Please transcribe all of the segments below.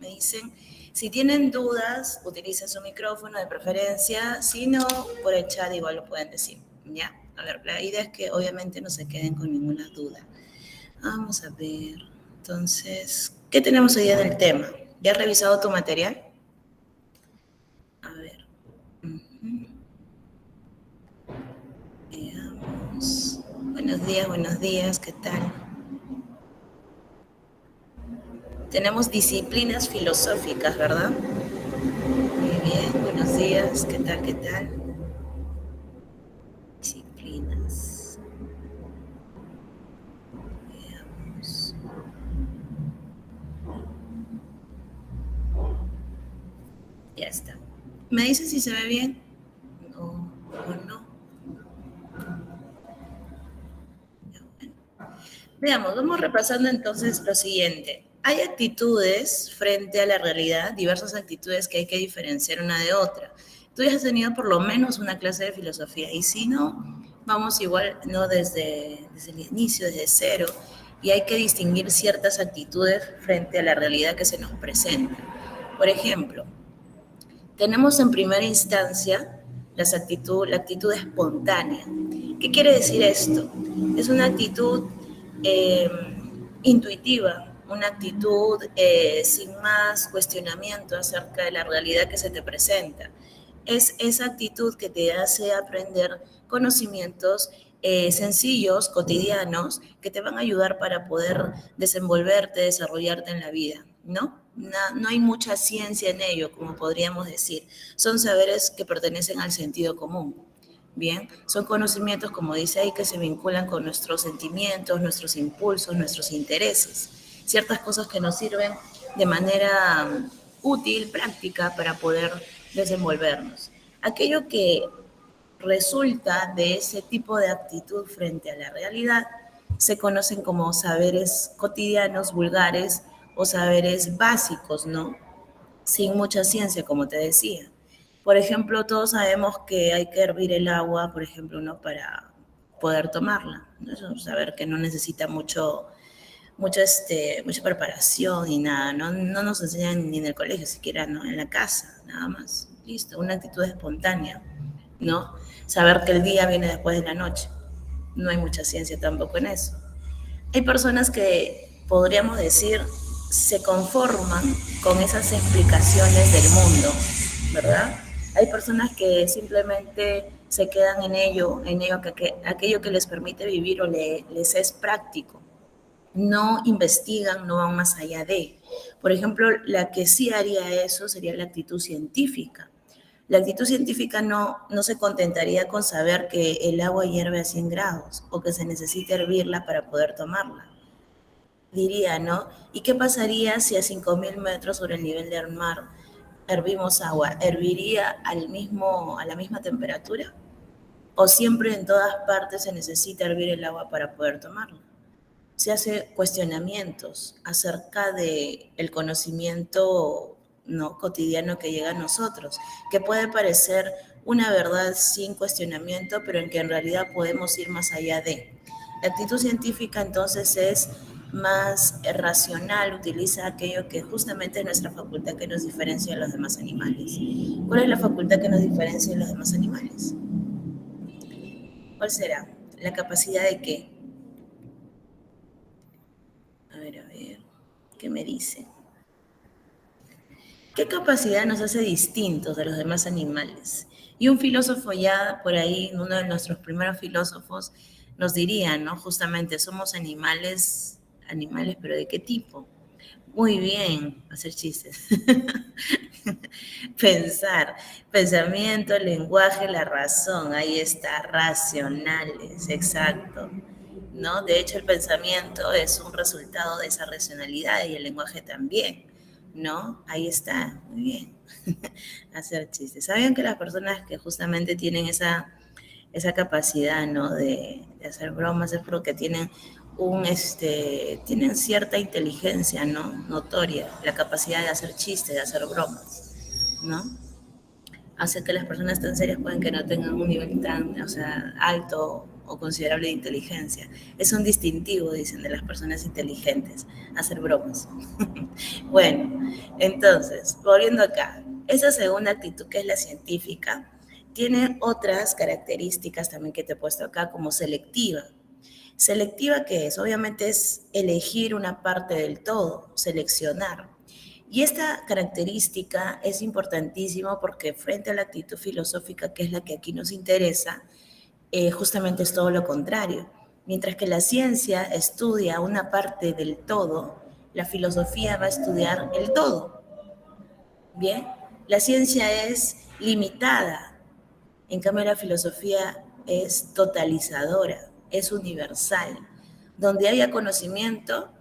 Me dicen, si tienen dudas, utilicen su micrófono de preferencia, si no, por el chat igual lo pueden decir, ¿ya? A ver, la idea es que obviamente no se queden con ninguna duda. Vamos a ver, entonces, ¿qué tenemos hoy día del tema? ¿Ya has revisado tu material? A ver. Veamos. Buenos días, ¿qué tal? Tenemos disciplinas filosóficas, ¿verdad? Muy bien, buenos días, ¿qué tal, qué tal? Disciplinas. Veamos. Ya está. ¿Me dice si se ve bien? No, o no. Ya, bueno. Veamos, vamos repasando entonces lo siguiente. Hay actitudes frente a la realidad, diversas actitudes que hay que diferenciar una de otra. Tú ya has tenido por lo menos una clase de filosofía y si no, vamos igual, no desde el inicio, desde cero, y hay que distinguir ciertas actitudes frente a la realidad que se nos presenta. Por ejemplo, tenemos en primera instancia la actitud espontánea. ¿Qué quiere decir esto? Es una actitud eh, intuitiva, una actitud sin más cuestionamiento acerca de la realidad que se te presenta. Es esa actitud que te hace aprender conocimientos sencillos, cotidianos, que te van a ayudar para poder desenvolverte, desarrollarte en la vida, ¿no? No hay mucha ciencia en ello, como podríamos decir. Son saberes que pertenecen al sentido común. Bien, son conocimientos, como dice ahí, que se vinculan con nuestros sentimientos, nuestros impulsos, nuestros intereses. Ciertas cosas que nos sirven de manera útil, práctica, para poder desenvolvernos. Aquello que resulta de ese tipo de actitud frente a la realidad se conocen como saberes cotidianos, vulgares o saberes básicos, ¿no? Sin mucha ciencia, como te decía. Por ejemplo, todos sabemos que hay que hervir el agua, por ejemplo, ¿no? Para poder tomarla. ¿No? Es un saber que no necesita mucha preparación y nada, ¿no? No nos enseñan ni en el colegio siquiera, ¿no? En la casa, nada más. Listo, una actitud espontánea, ¿no? Saber que el día viene después de la noche. No hay mucha ciencia tampoco en eso. Hay personas que, podríamos decir, se conforman con esas explicaciones del mundo, ¿verdad? Hay personas que simplemente se quedan en ello aquello que les permite vivir o les es práctico. No investigan, no van más allá de. Por ejemplo, la que sí haría eso sería la actitud científica. La actitud científica no se contentaría con saber que el agua hierve a 100 grados o que se necesita hervirla para poder tomarla. Diría, ¿no? ¿Y qué pasaría si a 5.000 metros sobre el nivel del mar hervimos agua? ¿Herviría a la misma temperatura? ¿O siempre en todas partes se necesita hervir el agua para poder tomarla? Se hace cuestionamientos acerca de el conocimiento no cotidiano que llega a nosotros, que puede parecer una verdad sin cuestionamiento, pero en que en realidad podemos ir más allá de. La actitud científica entonces es más racional, utiliza aquello que justamente es nuestra facultad que nos diferencia de los demás animales. ¿Cuál es la facultad que nos diferencia de los demás animales? ¿Cuál será? ¿La capacidad de qué? A ver, ¿qué me dice? ¿Qué capacidad nos hace distintos de los demás animales? Y un filósofo ya por ahí, uno de nuestros primeros filósofos, nos diría, ¿no? Justamente somos animales, pero ¿de qué tipo? Muy bien, hacer chistes. Pensar, pensamiento, lenguaje, la razón, ahí está, racionales, exacto. ¿No? De hecho, el pensamiento es un resultado de esa racionalidad y el lenguaje también, ¿no? Ahí está, muy bien. Hacer chistes. ¿Saben que las personas que justamente tienen esa capacidad, ¿no? De hacer bromas es porque tienen cierta inteligencia, ¿no? Notoria, la capacidad de hacer chistes, de hacer bromas, ¿no? Hace que las personas tan serias pueden que no tengan un nivel tan, o sea, alto o considerable de inteligencia. Es un distintivo, dicen, de las personas inteligentes, hacer bromas. Bueno, Entonces, volviendo acá, esa segunda actitud que es la científica, tiene otras características también que te he puesto acá como selectiva. ¿Selectiva qué es? Obviamente es elegir una parte del todo, seleccionar. Y esta característica es importantísima porque frente a la actitud filosófica, que es la que aquí nos interesa, justamente es todo lo contrario. Mientras que la ciencia estudia una parte del todo, la filosofía va a estudiar el todo. Bien, la ciencia es limitada, en cambio la filosofía es totalizadora, es universal. Donde haya conocimiento,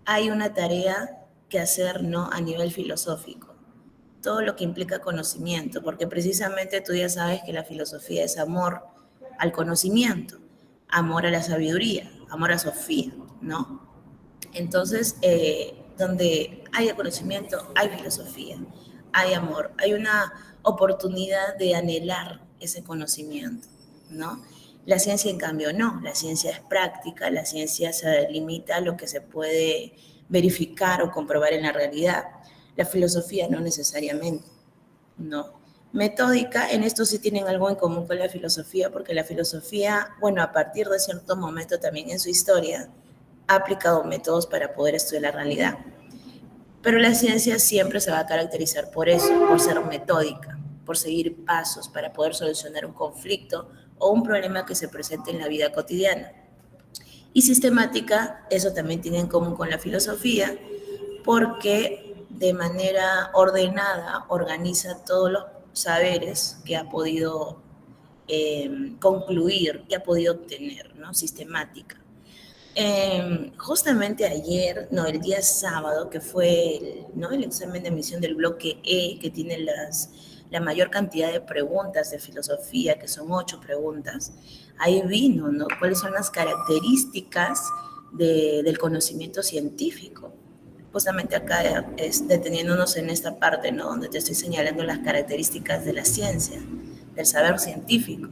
hay una tarea que hacer, ¿no?, a nivel filosófico. Todo lo que implica conocimiento, porque precisamente tú ya sabes que la filosofía es amor al conocimiento, amor a la sabiduría, amor a Sofía, ¿no? Entonces, donde haya conocimiento, hay filosofía, hay amor, hay una oportunidad de anhelar ese conocimiento, ¿no? La ciencia, en cambio, no. La ciencia es práctica, la ciencia se limita a lo que se puede verificar o comprobar en la realidad. La filosofía no necesariamente, no. Metódica, en esto sí tienen algo en común con la filosofía, porque la filosofía, bueno, a partir de cierto momento también en su historia, ha aplicado métodos para poder estudiar la realidad. Pero la ciencia siempre se va a caracterizar por eso, por ser metódica, por seguir pasos para poder solucionar un conflicto o un problema que se presente en la vida cotidiana. Y sistemática, eso también tiene en común con la filosofía, porque de manera ordenada organiza todos los saberes que ha podido concluir, que ha podido obtener, ¿no? Sistemática. Justamente ayer, no, el día sábado, que fue ¿no?, el examen de admisión del bloque E, que tiene la mayor cantidad de preguntas de filosofía, que son 8 preguntas, ahí vino, ¿no?, cuáles son las características del conocimiento científico. Justamente acá deteniéndonos en esta parte, ¿no?, donde te estoy señalando las características de la ciencia, del saber científico.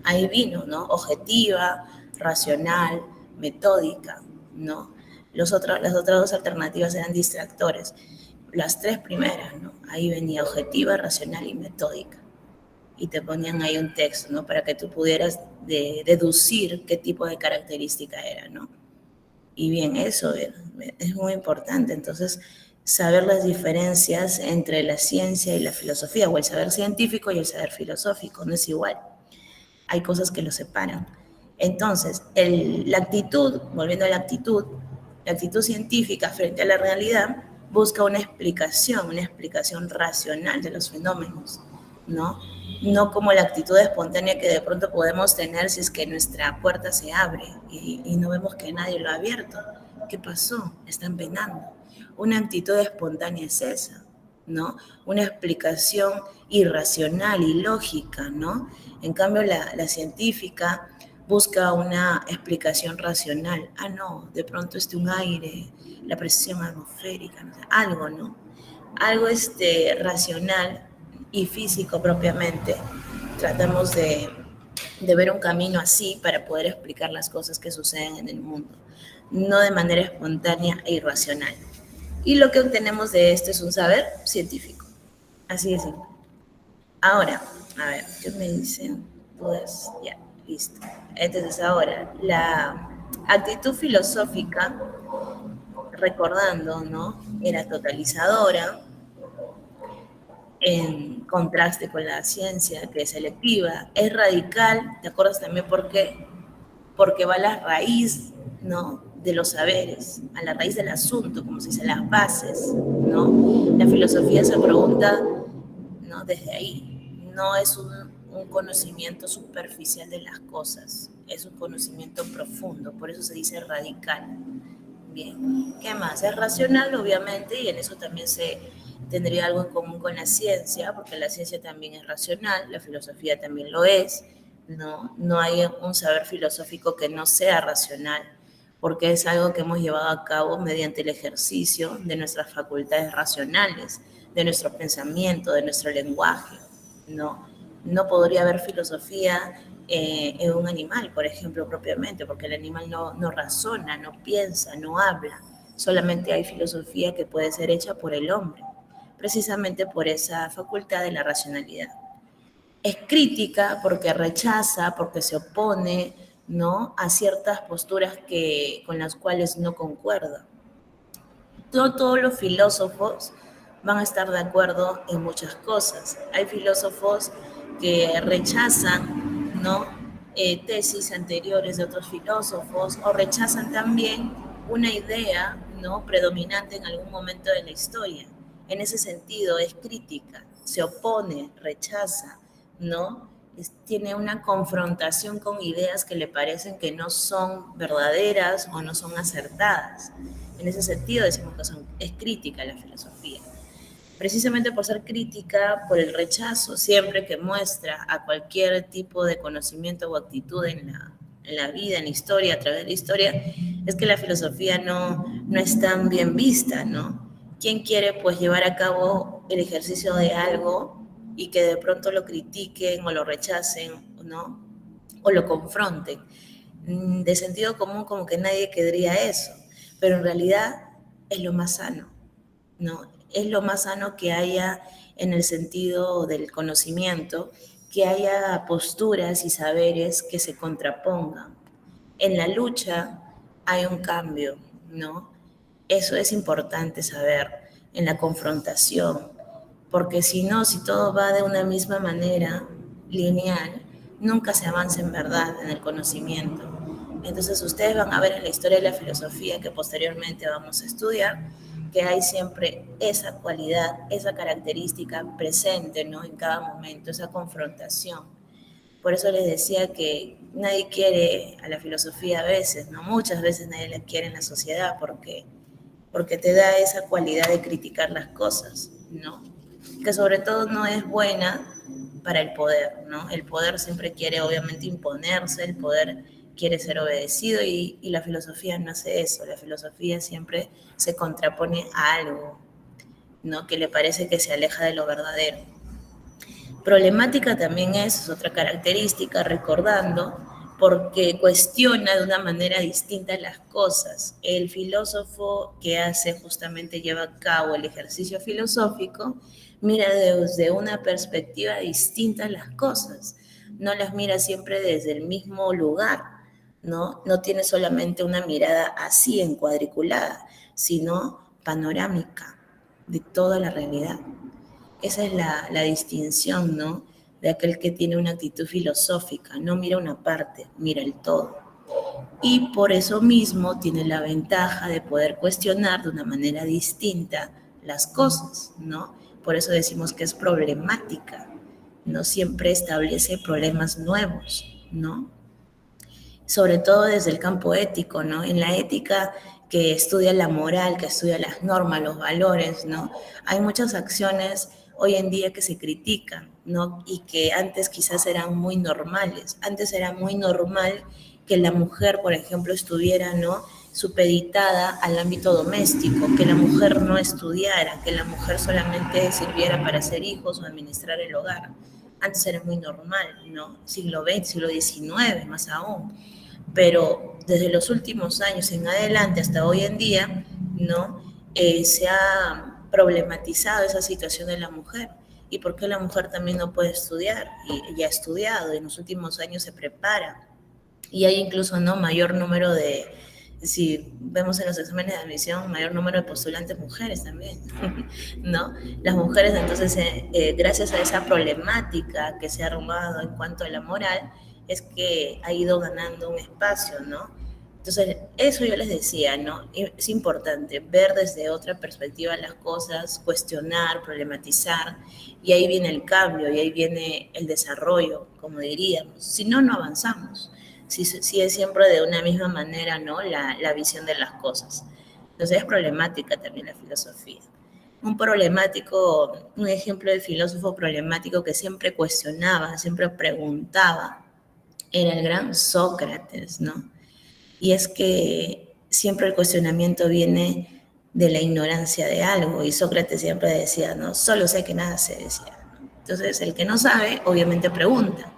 Ahí vino, ¿no? Objetiva, racional, metódica, ¿no? Las otras 2 alternativas eran distractores. Las 3 primeras, ¿no? Ahí venía objetiva, racional y metódica. Y te ponían ahí un texto, ¿no?, para que tú pudieras deducir qué tipo de característica era, ¿no? Y bien, eso es muy importante. Entonces, saber las diferencias entre la ciencia y la filosofía, o el saber científico y el saber filosófico, no es igual. Hay cosas que lo separan. Entonces, la actitud, volviendo a la actitud científica frente a la realidad busca una explicación racional de los fenómenos, ¿no? No como la actitud espontánea que de pronto podemos tener si es que nuestra puerta se abre y no vemos que nadie lo ha abierto. ¿Qué pasó? Están penando. Una actitud espontánea es esa, ¿no? Una explicación irracional y lógica, ¿no? En cambio, la científica busca una explicación racional. Ah, no, de pronto un aire, la presión atmosférica, no sé, algo, ¿no? Algo racional y físico propiamente. Tratamos de ver un camino así para poder explicar las cosas que suceden en el mundo, no de manera espontánea e irracional. Y lo que obtenemos de esto es un saber científico. Así de simple. Ahora, a ver, ¿qué me dicen? Pues ya, listo. Entonces ahora, la actitud filosófica, recordando, ¿no?, era totalizadora, en contraste con la ciencia, que es selectiva, es radical. ¿Te acuerdas también por qué? Porque va a la raíz, ¿no?, de los saberes, a la raíz del asunto, como se dice, las bases, ¿no? La filosofía se pregunta, ¿no?, desde ahí. No es un conocimiento superficial de las cosas, es un conocimiento profundo, por eso se dice radical. Bien, ¿qué más? Es racional, obviamente, y en eso también se tendría algo en común con la ciencia, porque la ciencia también es racional, la filosofía también lo es. No hay un saber filosófico que no sea racional, porque es algo que hemos llevado a cabo mediante el ejercicio de nuestras facultades racionales, de nuestro pensamiento, de nuestro lenguaje, ¿no? No podría haber filosofía en un animal, por ejemplo, propiamente, porque el animal no razona, no piensa, no habla, Solamente hay filosofía que puede ser hecha por el hombre, precisamente por esa facultad de la racionalidad. Es crítica porque rechaza, porque se opone, ¿no?, a ciertas posturas con las cuales no concuerda. No todos los filósofos van a estar de acuerdo en muchas cosas. Hay filósofos que rechazan, ¿no?, tesis anteriores de otros filósofos, o rechazan también una idea, ¿no?, predominante en algún momento de la historia. En ese sentido es crítica, se opone, rechaza, ¿no? Tiene una confrontación con ideas que le parecen que no son verdaderas o no son acertadas. En ese sentido decimos que es crítica la filosofía. Precisamente por ser crítica, por el rechazo siempre que muestra a cualquier tipo de conocimiento o actitud en la vida, en la historia, a través de la historia, es que la filosofía no es tan bien vista, ¿no? ¿Quién quiere pues llevar a cabo el ejercicio de algo y que de pronto lo critiquen o lo rechacen, ¿no?, o lo confronten? De sentido común como que nadie querría eso, pero en realidad es lo más sano, ¿no? Es lo más sano que haya en el sentido del conocimiento, que haya posturas y saberes que se contrapongan. En la lucha hay un cambio, ¿no? Eso es importante saber, en la confrontación, porque si no, si todo va de una misma manera, lineal, nunca se avanza en verdad en el conocimiento. Entonces ustedes van a ver en la historia de la filosofía, que posteriormente vamos a estudiar, que hay siempre esa cualidad, esa característica presente, ¿no?, en cada momento, esa confrontación. Por eso les decía que nadie quiere a la filosofía a veces, ¿no? Muchas veces nadie la quiere en la sociedad porque te da esa cualidad de criticar las cosas, ¿no? Que sobre todo no es buena para el poder, ¿no? El poder siempre quiere obviamente imponerse, el poder quiere ser obedecido y la filosofía no hace eso. La filosofía siempre se contrapone a algo, ¿no?, que le parece que se aleja de lo verdadero. Problemática también es otra característica, recordando, porque cuestiona de una manera distinta las cosas. El filósofo que justamente lleva a cabo el ejercicio filosófico, mira desde una perspectiva distinta las cosas, no las mira siempre desde el mismo lugar, ¿no? No tiene solamente una mirada así encuadriculada, sino panorámica de toda la realidad. Esa es la distinción, ¿no?, de aquel que tiene una actitud filosófica. No mira una parte, mira el todo. Y por eso mismo tiene la ventaja de poder cuestionar de una manera distinta las cosas, ¿no? Por eso decimos que es problemática. No siempre establece problemas nuevos, ¿no? Sobre todo desde el campo ético, ¿no? En la ética, que estudia la moral, que estudia las normas, los valores, ¿no? Hay muchas acciones hoy en día que se critican, ¿no? Y que antes quizás eran muy normales. Antes era muy normal que la mujer, por ejemplo, estuviera, ¿no?, supeditada al ámbito doméstico, que la mujer no estudiara, que la mujer solamente sirviera para hacer hijos o administrar el hogar. Antes era muy normal, ¿no? Siglo XX, siglo XIX, más aún. Pero desde los últimos años en adelante hasta hoy en día, ¿no?, se ha problematizado esa situación de la mujer. ¿Y por qué la mujer también no puede estudiar? Y ya ha estudiado, y en los últimos años se prepara. Y hay incluso, ¿no?, mayor número si vemos en los exámenes de admisión, mayor número de postulantes mujeres también, ¿no? Las mujeres, entonces, gracias a esa problemática que se ha armado en cuanto a la moral, es que ha ido ganando un espacio, ¿no? Entonces, eso yo les decía, ¿no? Es importante ver desde otra perspectiva las cosas, cuestionar, problematizar, y ahí viene el cambio, y ahí viene el desarrollo, como diríamos. Si no, no avanzamos. Si es siempre de una misma manera, ¿no?, la visión de las cosas. Entonces es problemática también la filosofía. Un ejemplo de filósofo problemático que siempre cuestionaba, siempre preguntaba, era el gran Sócrates, ¿no? Y es que siempre el cuestionamiento viene de la ignorancia de algo, y Sócrates siempre decía, ¿no?, solo sé que nada sé, decía, ¿no? Entonces el que no sabe, obviamente pregunta,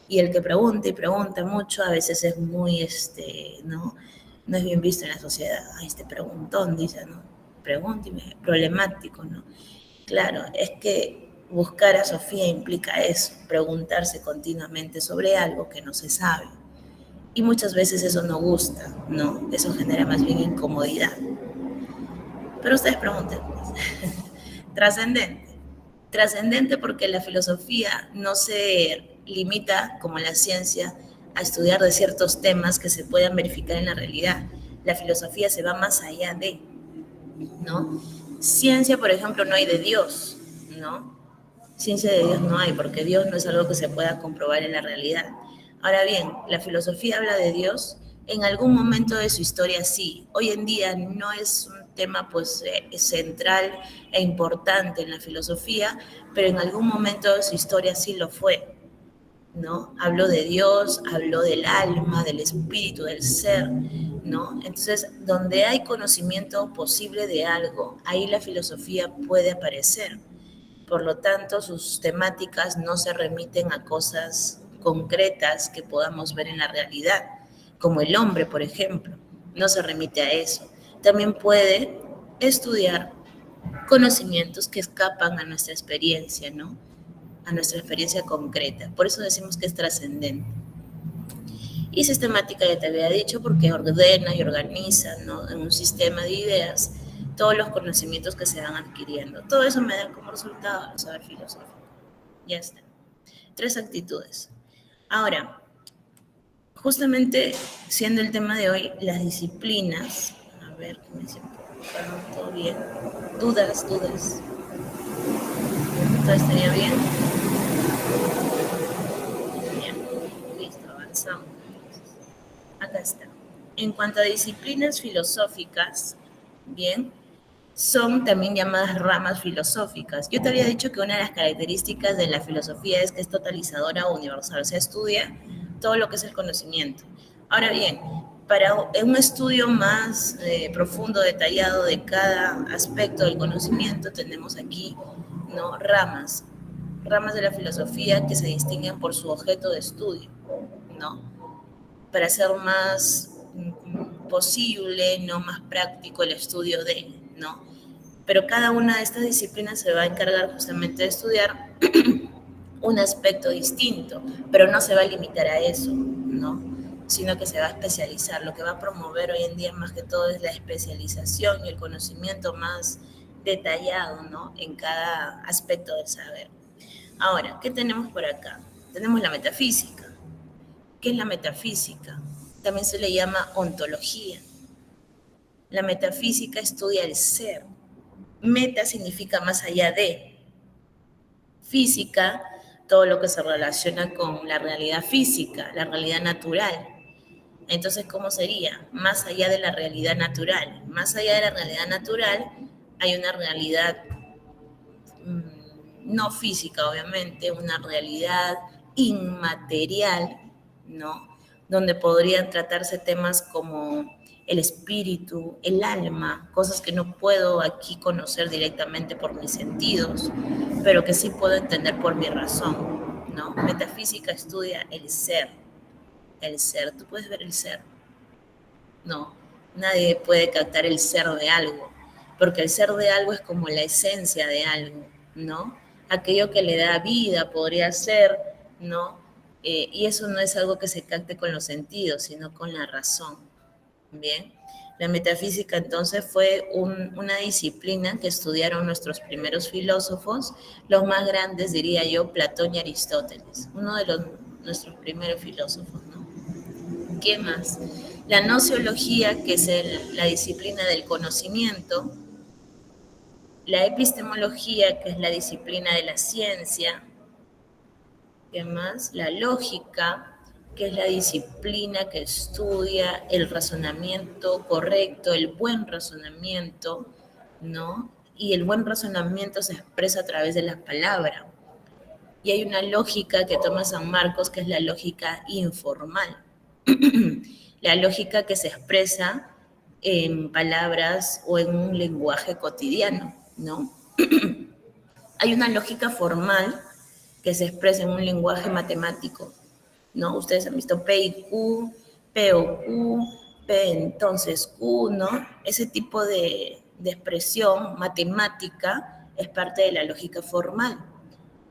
y el que pregunta y pregunta mucho, a veces es muy, ¿no?, no es bien visto en la sociedad. Ay, este preguntón, dice, ¿no? Pregúnteme, problemático, ¿no? Claro, es que buscar a Sofía implica eso, preguntarse continuamente sobre algo que no se sabe. Y muchas veces eso no gusta, ¿no? Eso genera más bien incomodidad. Pero ustedes pregunten, pues. Trascendente. Trascendente porque la filosofía no se limita, como la ciencia, a estudiar de ciertos temas que se puedan verificar en la realidad. La filosofía se va más allá de, ¿no? Ciencia, por ejemplo, no hay de Dios, ¿no? Ciencia de Dios no hay, porque Dios no es algo que se pueda comprobar en la realidad. Ahora bien, la filosofía habla de Dios, en algún momento de su historia sí. Hoy en día no es un tema pues central e importante en la filosofía, pero en algún momento de su historia sí lo fue, ¿no? Habló de Dios, habló del alma, del espíritu, del ser, ¿no? Entonces, donde hay conocimiento posible de algo, ahí la filosofía puede aparecer. Por lo tanto, sus temáticas no se remiten a cosas concretas que podamos ver en la realidad, como el hombre, por ejemplo, no se remite a eso. También puede estudiar conocimientos que escapan a nuestra experiencia, ¿no? A nuestra experiencia concreta. Por eso decimos que es trascendente. Y sistemática, ya te había dicho, porque ordena y organiza, ¿no? En un sistema de ideas todos los conocimientos que se van adquiriendo. Todo eso me da como resultado el saber filosófico. Ya está. 3 actitudes. Ahora, justamente siendo el tema de hoy, las disciplinas. A ver, ¿qué me dicen? ¿Todo bien? Dudas. ¿Todo estaría bien? Bien. Listo, avanzamos. Acá está. En cuanto a disciplinas filosóficas, bien, son también llamadas ramas filosóficas. Yo te había dicho que una de las características de la filosofía es que es totalizadora o universal, o sea, estudia todo lo que es el conocimiento. Ahora bien, para un estudio más profundo, detallado de cada aspecto del conocimiento, tenemos aquí, ¿no? Ramas de la filosofía que se distinguen por su objeto de estudio, ¿no? Para hacer más posible, no más práctico el estudio de, ¿no? Pero cada una de estas disciplinas se va a encargar justamente de estudiar un aspecto distinto, pero no se va a limitar a eso, ¿no? Sino que se va a especializar. Lo que va a promover hoy en día más que todo es la especialización y el conocimiento más detallado, ¿no? En cada aspecto del saber. Ahora, ¿qué tenemos por acá? Tenemos la metafísica. ¿Qué es la metafísica? También se le llama ontología. La metafísica estudia el ser. Meta significa más allá de. Física, todo lo que se relaciona con la realidad física, la realidad natural. Entonces, ¿cómo sería? Más allá de la realidad natural. Más allá de la realidad natural hay una realidad no física, obviamente, una realidad inmaterial, ¿no? Donde podrían tratarse temas como el espíritu, el alma, cosas que no puedo aquí conocer directamente por mis sentidos, pero que sí puedo entender por mi razón, ¿no? Metafísica estudia el ser, el ser. ¿Tú puedes ver el ser? No, nadie puede captar el ser de algo, porque el ser de algo es como la esencia de algo, ¿no? Aquello que le da vida podría ser, ¿no? Y eso no es algo que se capte con los sentidos, sino con la razón, ¿bien? La metafísica entonces fue una disciplina que estudiaron nuestros primeros filósofos, los más grandes diría yo, Platón y Aristóteles, uno de nuestros primeros filósofos, ¿no? ¿Qué más? La nociología, que es la disciplina del conocimiento, la epistemología, que es la disciplina de la ciencia, ¿qué más? La lógica, que es la disciplina que estudia el razonamiento correcto, el buen razonamiento, ¿no? Y el buen razonamiento se expresa a través de la palabra. Y hay una lógica que toma San Marcos, que es la lógica informal. La lógica que se expresa en palabras o en un lenguaje cotidiano, ¿no? Hay una lógica formal que se expresa en un lenguaje matemático, ¿no? Ustedes han visto P y Q, P o Q, Entonces, uno, ese tipo de expresión matemática es parte de la lógica formal,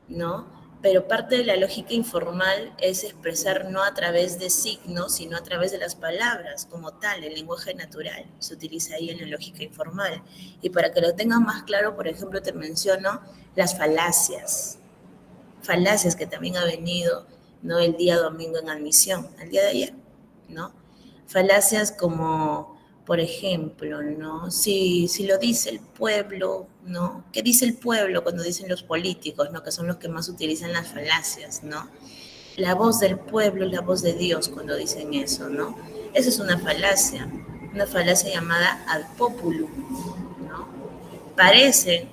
¿no? Pero parte de la lógica informal es expresar no a través de signos, sino a través de las palabras como tal, el lenguaje natural se utiliza ahí en la lógica informal. Y para que lo tengan más claro, por ejemplo, te menciono las falacias que también ha venido, ¿no? El día domingo en admisión, el día de ayer, ¿no? Falacias como, por ejemplo, ¿no? Si lo dice el pueblo, ¿no? ¿Qué dice el pueblo cuando dicen los políticos, ¿no? Que son los que más utilizan las falacias, ¿no? La voz del pueblo es la voz de Dios cuando dicen eso, ¿no? Esa es una falacia llamada ad populum, ¿no? Parecen,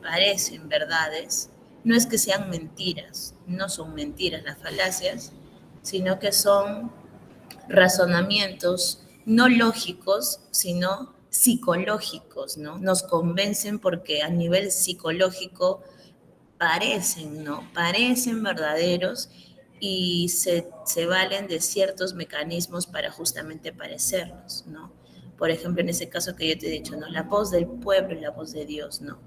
parecen verdades, no es que sean mentiras, no son mentiras las falacias, sino que son razonamientos no lógicos, sino psicológicos, ¿no? Nos convencen porque a nivel psicológico parecen, ¿no? Parecen verdaderos y se valen de ciertos mecanismos para justamente parecerlos, ¿no? Por ejemplo, en ese caso que yo te he dicho, ¿no? La voz del pueblo y la voz de Dios, ¿no?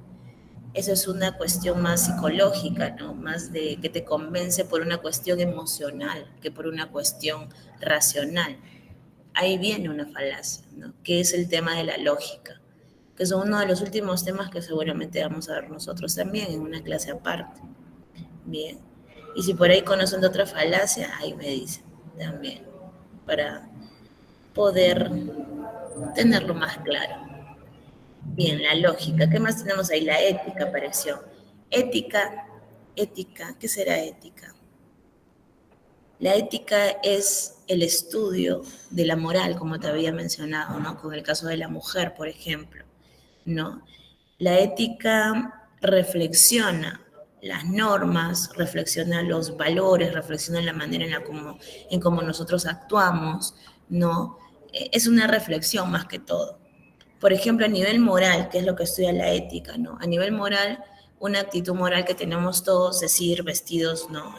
Eso es una cuestión más psicológica, ¿no? Más de que te convence por una cuestión emocional que por una cuestión racional. Ahí viene una falacia, ¿no? Que es el tema de la lógica, que es uno de los últimos temas que seguramente vamos a ver nosotros también en una clase aparte. Bien. Y si por ahí conocen de otra falacia, ahí me dicen también, para poder tenerlo más claro. Bien, la lógica. ¿Qué más tenemos ahí? La ética apareció. Ética, ética, ¿qué será ética? La ética es el estudio de la moral, como te había mencionado, ¿no? Con el caso de la mujer, por ejemplo, ¿no? La ética reflexiona las normas, reflexiona los valores, reflexiona la manera en cómo nosotros actuamos, ¿no? Es una reflexión más que todo. Por ejemplo, a nivel moral, que es lo que estudia la ética, ¿no? A nivel moral, una actitud moral que tenemos todos es ir vestidos, ¿no?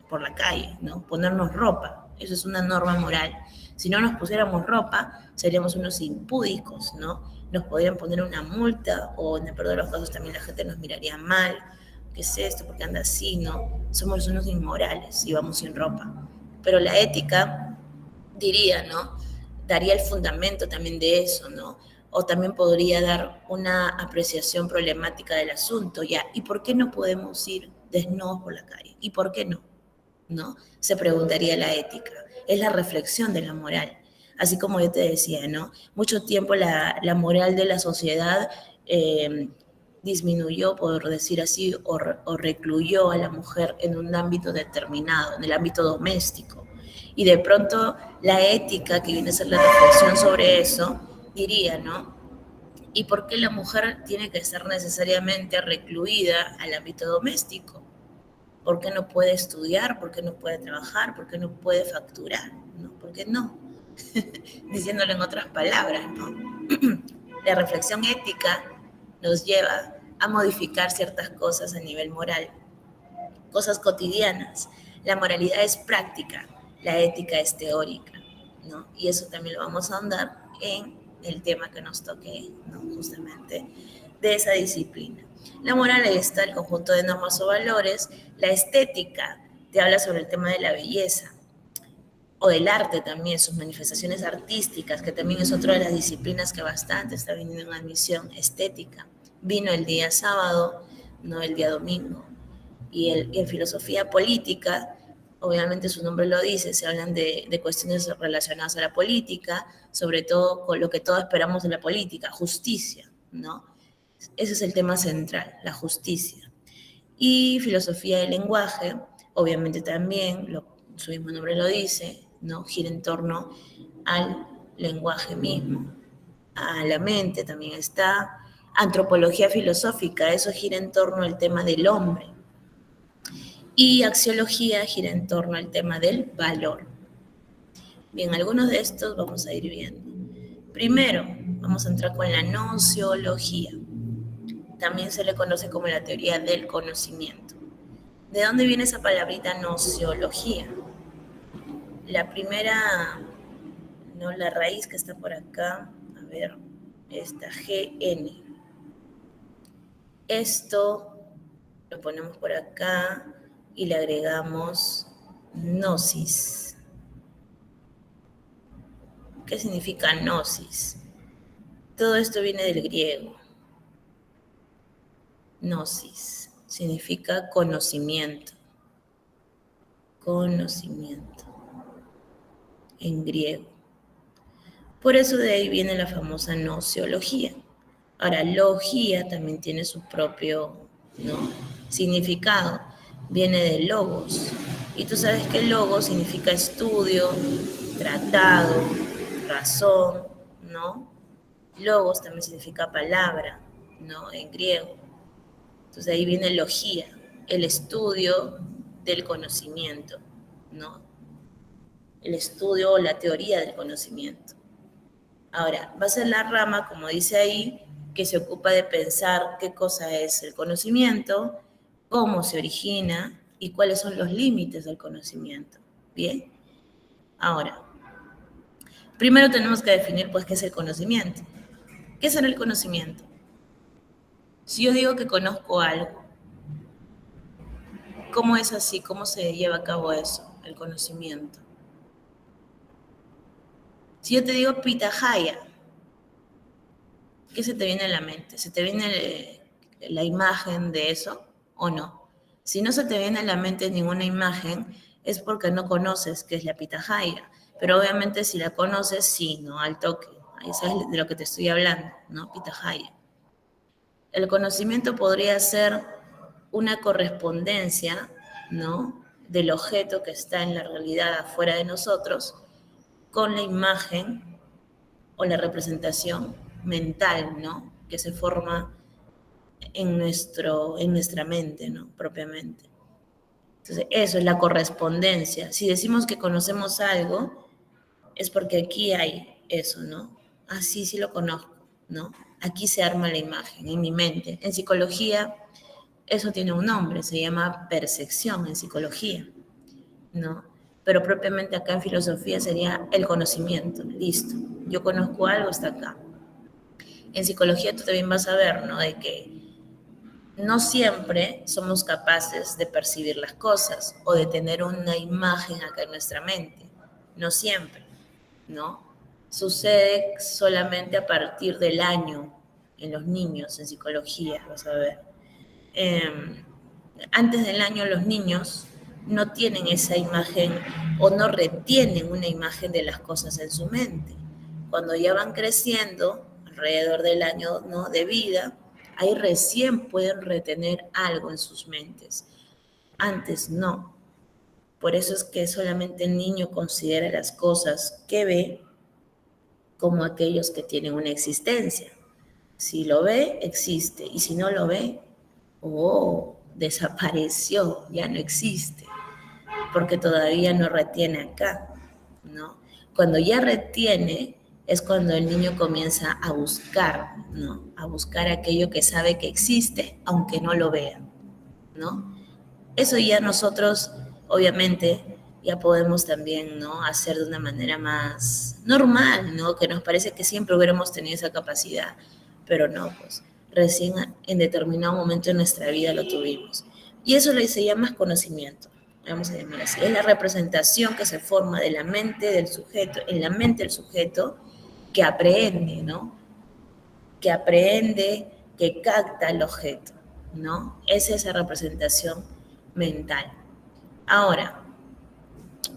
Por la calle, ¿no? Ponernos ropa, eso es una norma moral. Si no nos pusiéramos ropa, seríamos unos impúdicos, ¿no? Nos podrían poner una multa o en el peor de los casos también la gente nos miraría mal. ¿Qué es esto? ¿Por qué anda así? ¿No? Somos unos inmorales y vamos sin ropa. Pero la ética diría, ¿no? Daría el fundamento también de eso, ¿no? O también podría dar una apreciación problemática del asunto, ¿ya? ¿Y por qué no podemos ir desnudos por la calle? ¿Y por qué no? ¿No? Se preguntaría la ética. Es la reflexión de la moral. Así como yo te decía, ¿no? Mucho tiempo la moral de la sociedad disminuyó, por decir así, o recluyó a la mujer en un ámbito determinado, en el ámbito doméstico. Y de pronto la ética, que viene a ser la reflexión sobre eso, diría, ¿no? ¿Y por qué la mujer tiene que ser necesariamente recluida al ámbito doméstico? ¿Por qué no puede estudiar? ¿Por qué no puede trabajar? ¿Por qué no puede facturar? ¿No? ¿Por qué no? Diciéndolo en otras palabras, ¿no? La reflexión ética nos lleva a modificar ciertas cosas a nivel moral, cosas cotidianas. La moralidad es práctica, la ética es teórica, ¿no? Y eso también lo vamos a ahondar en el tema que nos toque, ¿no? Justamente de esa disciplina. La moral está el conjunto de normas o valores. La estética te habla sobre el tema de la belleza o del arte también, sus manifestaciones artísticas, que también es otra de las disciplinas que bastante está viniendo en admisión, estética. Vino el día sábado, no el día domingo. Y en filosofía política, obviamente su nombre lo dice, se hablan de cuestiones relacionadas a la política, sobre todo con lo que todos esperamos de la política, justicia, ¿no? Ese es el tema central, la justicia. Y filosofía del lenguaje, obviamente también, su mismo nombre lo dice, ¿no? Gira en torno al lenguaje mismo, a la mente también está. Antropología filosófica, eso gira en torno al tema del hombre. Y axiología gira en torno al tema del valor. Bien, algunos de estos vamos a ir viendo. Primero, vamos a entrar con la nociología. También se le conoce como la teoría del conocimiento. ¿De dónde viene esa palabrita nociología? La primera ¿no? La raíz que está por acá, a ver, esta GN. Esto lo ponemos por acá y le agregamos gnosis. ¿Qué significa gnosis? Todo esto viene del griego. Gnosis significa conocimiento. Conocimiento en griego. Por eso de ahí viene la famosa gnoseología. Ahora, logía también tiene su propio, ¿no?, significado. Viene de logos. Y tú sabes que logos significa estudio, tratado, razón, ¿no? Logos también significa palabra, ¿no?, en griego. Entonces ahí viene logía, el estudio del conocimiento, ¿no? El estudio o la teoría del conocimiento. Ahora, va a ser la rama, como dice ahí, que se ocupa de pensar qué cosa es el conocimiento, cómo se origina y cuáles son los límites del conocimiento. ¿Bien? Ahora, primero tenemos que definir, pues, qué es el conocimiento. ¿Qué es el conocimiento? Si yo digo que conozco algo, ¿cómo es así? ¿Cómo se lleva a cabo eso, el conocimiento? Si yo te digo pitahaya, ¿qué se te viene a la mente? ¿Se te viene la imagen de eso o no? Si no se te viene a la mente ninguna imagen, es porque no conoces qué es la pitahaya. Pero obviamente si la conoces, sí, ¿no? Al toque. Ahí sabes de lo que te estoy hablando, ¿no? Pitahaya. El conocimiento podría ser una correspondencia, ¿no?, del objeto que está en la realidad afuera de nosotros con la imagen o la representación mental, ¿no?, que se forma en nuestra mente, ¿no?, propiamente. Entonces, eso es la correspondencia. Si decimos que conocemos algo, es porque aquí hay eso, ¿no? Así sí lo conozco, ¿no? Aquí se arma la imagen en mi mente. En psicología, eso tiene un nombre, se llama percepción en psicología, ¿no? Pero propiamente acá en filosofía sería el conocimiento, listo. Yo conozco algo, está acá. En psicología tú también vas a ver, ¿no?, de que no siempre somos capaces de percibir las cosas o de tener una imagen acá en nuestra mente. No siempre, ¿no? Sucede solamente a partir del año en los niños, en psicología, vas a ver. Eh, Antes del año los niños no tienen esa imagen o no retienen una imagen de las cosas en su mente. Cuando ya van creciendo, alrededor del año, ¿no?, de vida, ahí recién pueden retener algo en sus mentes. Antes no. Por eso es que solamente el niño considera las cosas que ve como aquellos que tienen una existencia. Si lo ve, existe. Y si no lo ve, oh, desapareció, ya no existe, porque todavía no retiene acá, ¿no? Cuando ya retiene es cuando el niño comienza a buscar, ¿no? A buscar aquello que sabe que existe, aunque no lo vea, ¿no? Eso ya nosotros, obviamente, ya podemos también, ¿no?, hacer de una manera más normal, ¿no?, que nos parece que siempre hubiéramos tenido esa capacidad, pero no, pues recién en determinado momento de nuestra vida lo tuvimos. Y eso se llama conocimiento, vamos a llamar así. Es la representación que se forma de la mente del sujeto, en la mente del sujeto que aprende, ¿no? Que aprende, que capta el objeto, ¿no? Es esa representación mental. Ahora,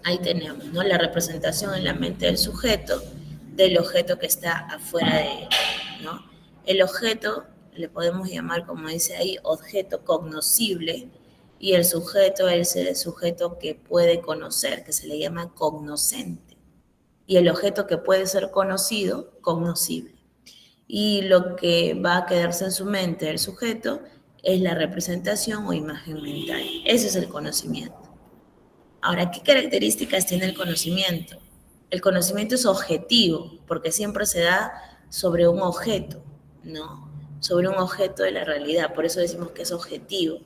ahí tenemos, ¿no?, la representación en la mente del sujeto del objeto que está afuera de él, ¿no? El objeto le podemos llamar, como dice ahí, objeto cognoscible, y el sujeto es el sujeto que puede conocer, que se le llama cognoscente, y el objeto que puede ser conocido, cognoscible. Y lo que va a quedarse en su mente del sujeto es la representación o imagen mental. Ese es el conocimiento. Ahora, ¿qué características tiene el conocimiento? El conocimiento es objetivo, porque siempre se da sobre un objeto, ¿no? Sobre un objeto de la realidad, por eso decimos que es objetivo.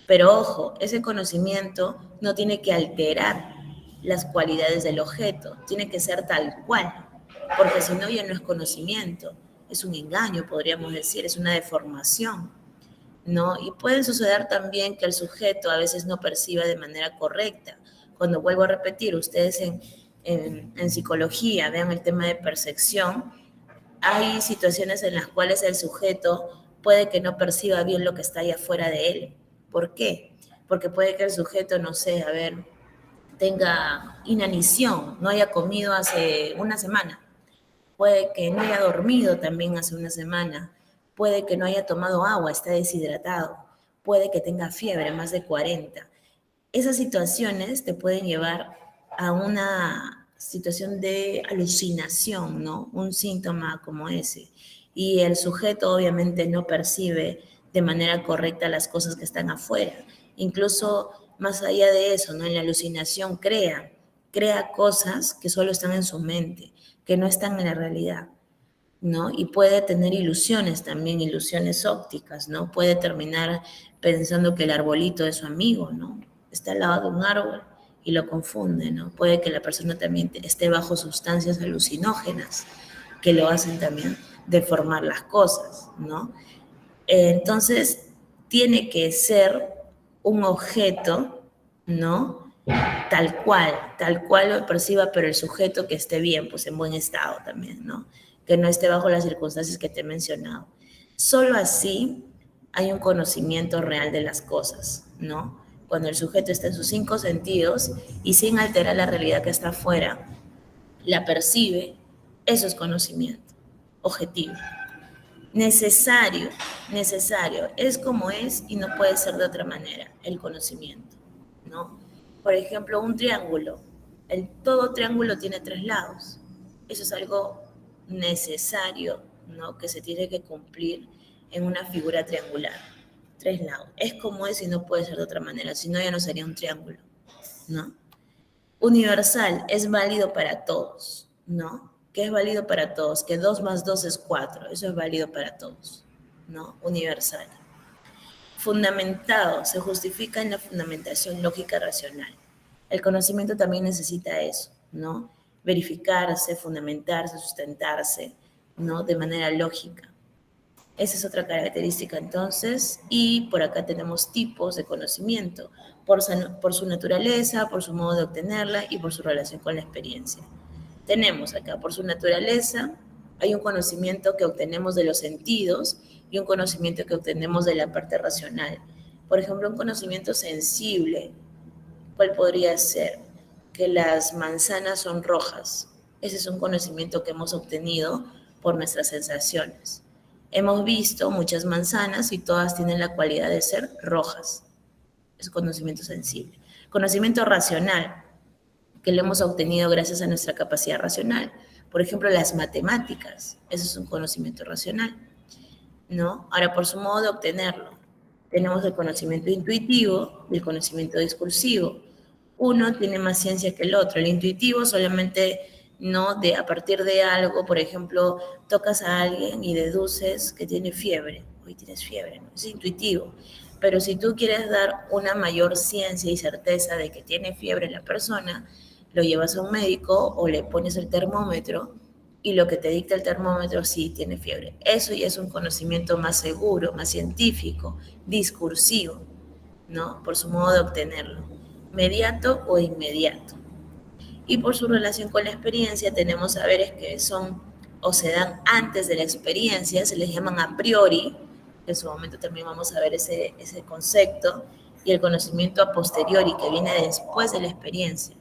Pero ojo, ese conocimiento no tiene que alterar, las cualidades del objeto, tiene que ser tal cual, porque si no ya no es conocimiento, es un engaño, podríamos decir, es una deformación, ¿no? Y puede suceder también que el sujeto a veces no perciba de manera correcta. Cuando vuelvo a repetir, ustedes en psicología vean el tema de percepción, hay situaciones en las cuales el sujeto puede que no perciba bien lo que está allá afuera de él. ¿Por qué? Porque puede que el sujeto, no sé, a ver, tenga inanición, no haya comido hace una semana, puede que no haya dormido también hace una semana, puede que no haya tomado agua, está deshidratado, puede que tenga fiebre, más de 40. Esas situaciones te pueden llevar a una situación de alucinación, ¿no? Un síntoma como ese. Y el sujeto obviamente no percibe de manera correcta las cosas que están afuera. Incluso más allá de eso, ¿no? En la alucinación crea cosas que solo están en su mente, que no están en la realidad, ¿no? Y puede tener ilusiones también, ilusiones ópticas, ¿no? Puede terminar pensando que el arbolito es su amigo, ¿no? Está al lado de un árbol y lo confunde, ¿no? Puede que la persona también esté bajo sustancias alucinógenas que lo hacen también deformar las cosas, ¿no? Entonces, tiene que ser un objeto, ¿no? Tal cual lo perciba, pero el sujeto que esté bien, pues en buen estado también, ¿no? Que no esté bajo las circunstancias que te he mencionado. Solo así hay un conocimiento real de las cosas, ¿no? Cuando el sujeto está en sus 5 sentidos y sin alterar la realidad que está afuera, la percibe, eso es conocimiento objetivo. Necesario, necesario, es como es y no puede ser de otra manera el conocimiento, ¿no? Por ejemplo, un triángulo, todo triángulo tiene 3 lados, eso es algo necesario, ¿no? Que se tiene que cumplir en una figura triangular, 3 lados, es como es y no puede ser de otra manera, si no ya no sería un triángulo, ¿no? Universal, es válido para todos, ¿no? Que es válido para todos, que 2 más 2 es 4, eso es válido para todos, ¿no? Universal. Fundamentado, se justifica en la fundamentación lógica racional. El conocimiento también necesita eso, ¿no? Verificarse, fundamentarse, sustentarse, ¿no? De manera lógica. Esa es otra característica entonces. Y por acá tenemos tipos de conocimiento, por su naturaleza, por su modo de obtenerla y por su relación con la experiencia. Tenemos acá, por su naturaleza, hay un conocimiento que obtenemos de los sentidos y un conocimiento que obtenemos de la parte racional. Por ejemplo, un conocimiento sensible, ¿cuál podría ser? Que las manzanas son rojas. Ese es un conocimiento que hemos obtenido por nuestras sensaciones. Hemos visto muchas manzanas y todas tienen la cualidad de ser rojas. Es conocimiento sensible. Conocimiento racional, que lo hemos obtenido gracias a nuestra capacidad racional. Por ejemplo, las matemáticas. Eso es un conocimiento racional, ¿no? Ahora, por su modo de obtenerlo, tenemos el conocimiento intuitivo y el conocimiento discursivo. Uno tiene más ciencia que el otro. El intuitivo solamente no de a partir de algo, por ejemplo, tocas a alguien y deduces que tiene fiebre. Hoy tienes fiebre, ¿no? Es intuitivo. Pero si tú quieres dar una mayor ciencia y certeza de que tiene fiebre la persona, lo llevas a un médico o le pones el termómetro y lo que te dicta el termómetro sí tiene fiebre. Eso ya es un conocimiento más seguro, más científico, discursivo, ¿no? Por su modo de obtenerlo, mediato o inmediato. Y por su relación con la experiencia tenemos saberes que son o se dan antes de la experiencia, se les llaman a priori, en su momento también vamos a ver ese concepto, y el conocimiento a posteriori, que viene después de la experiencia.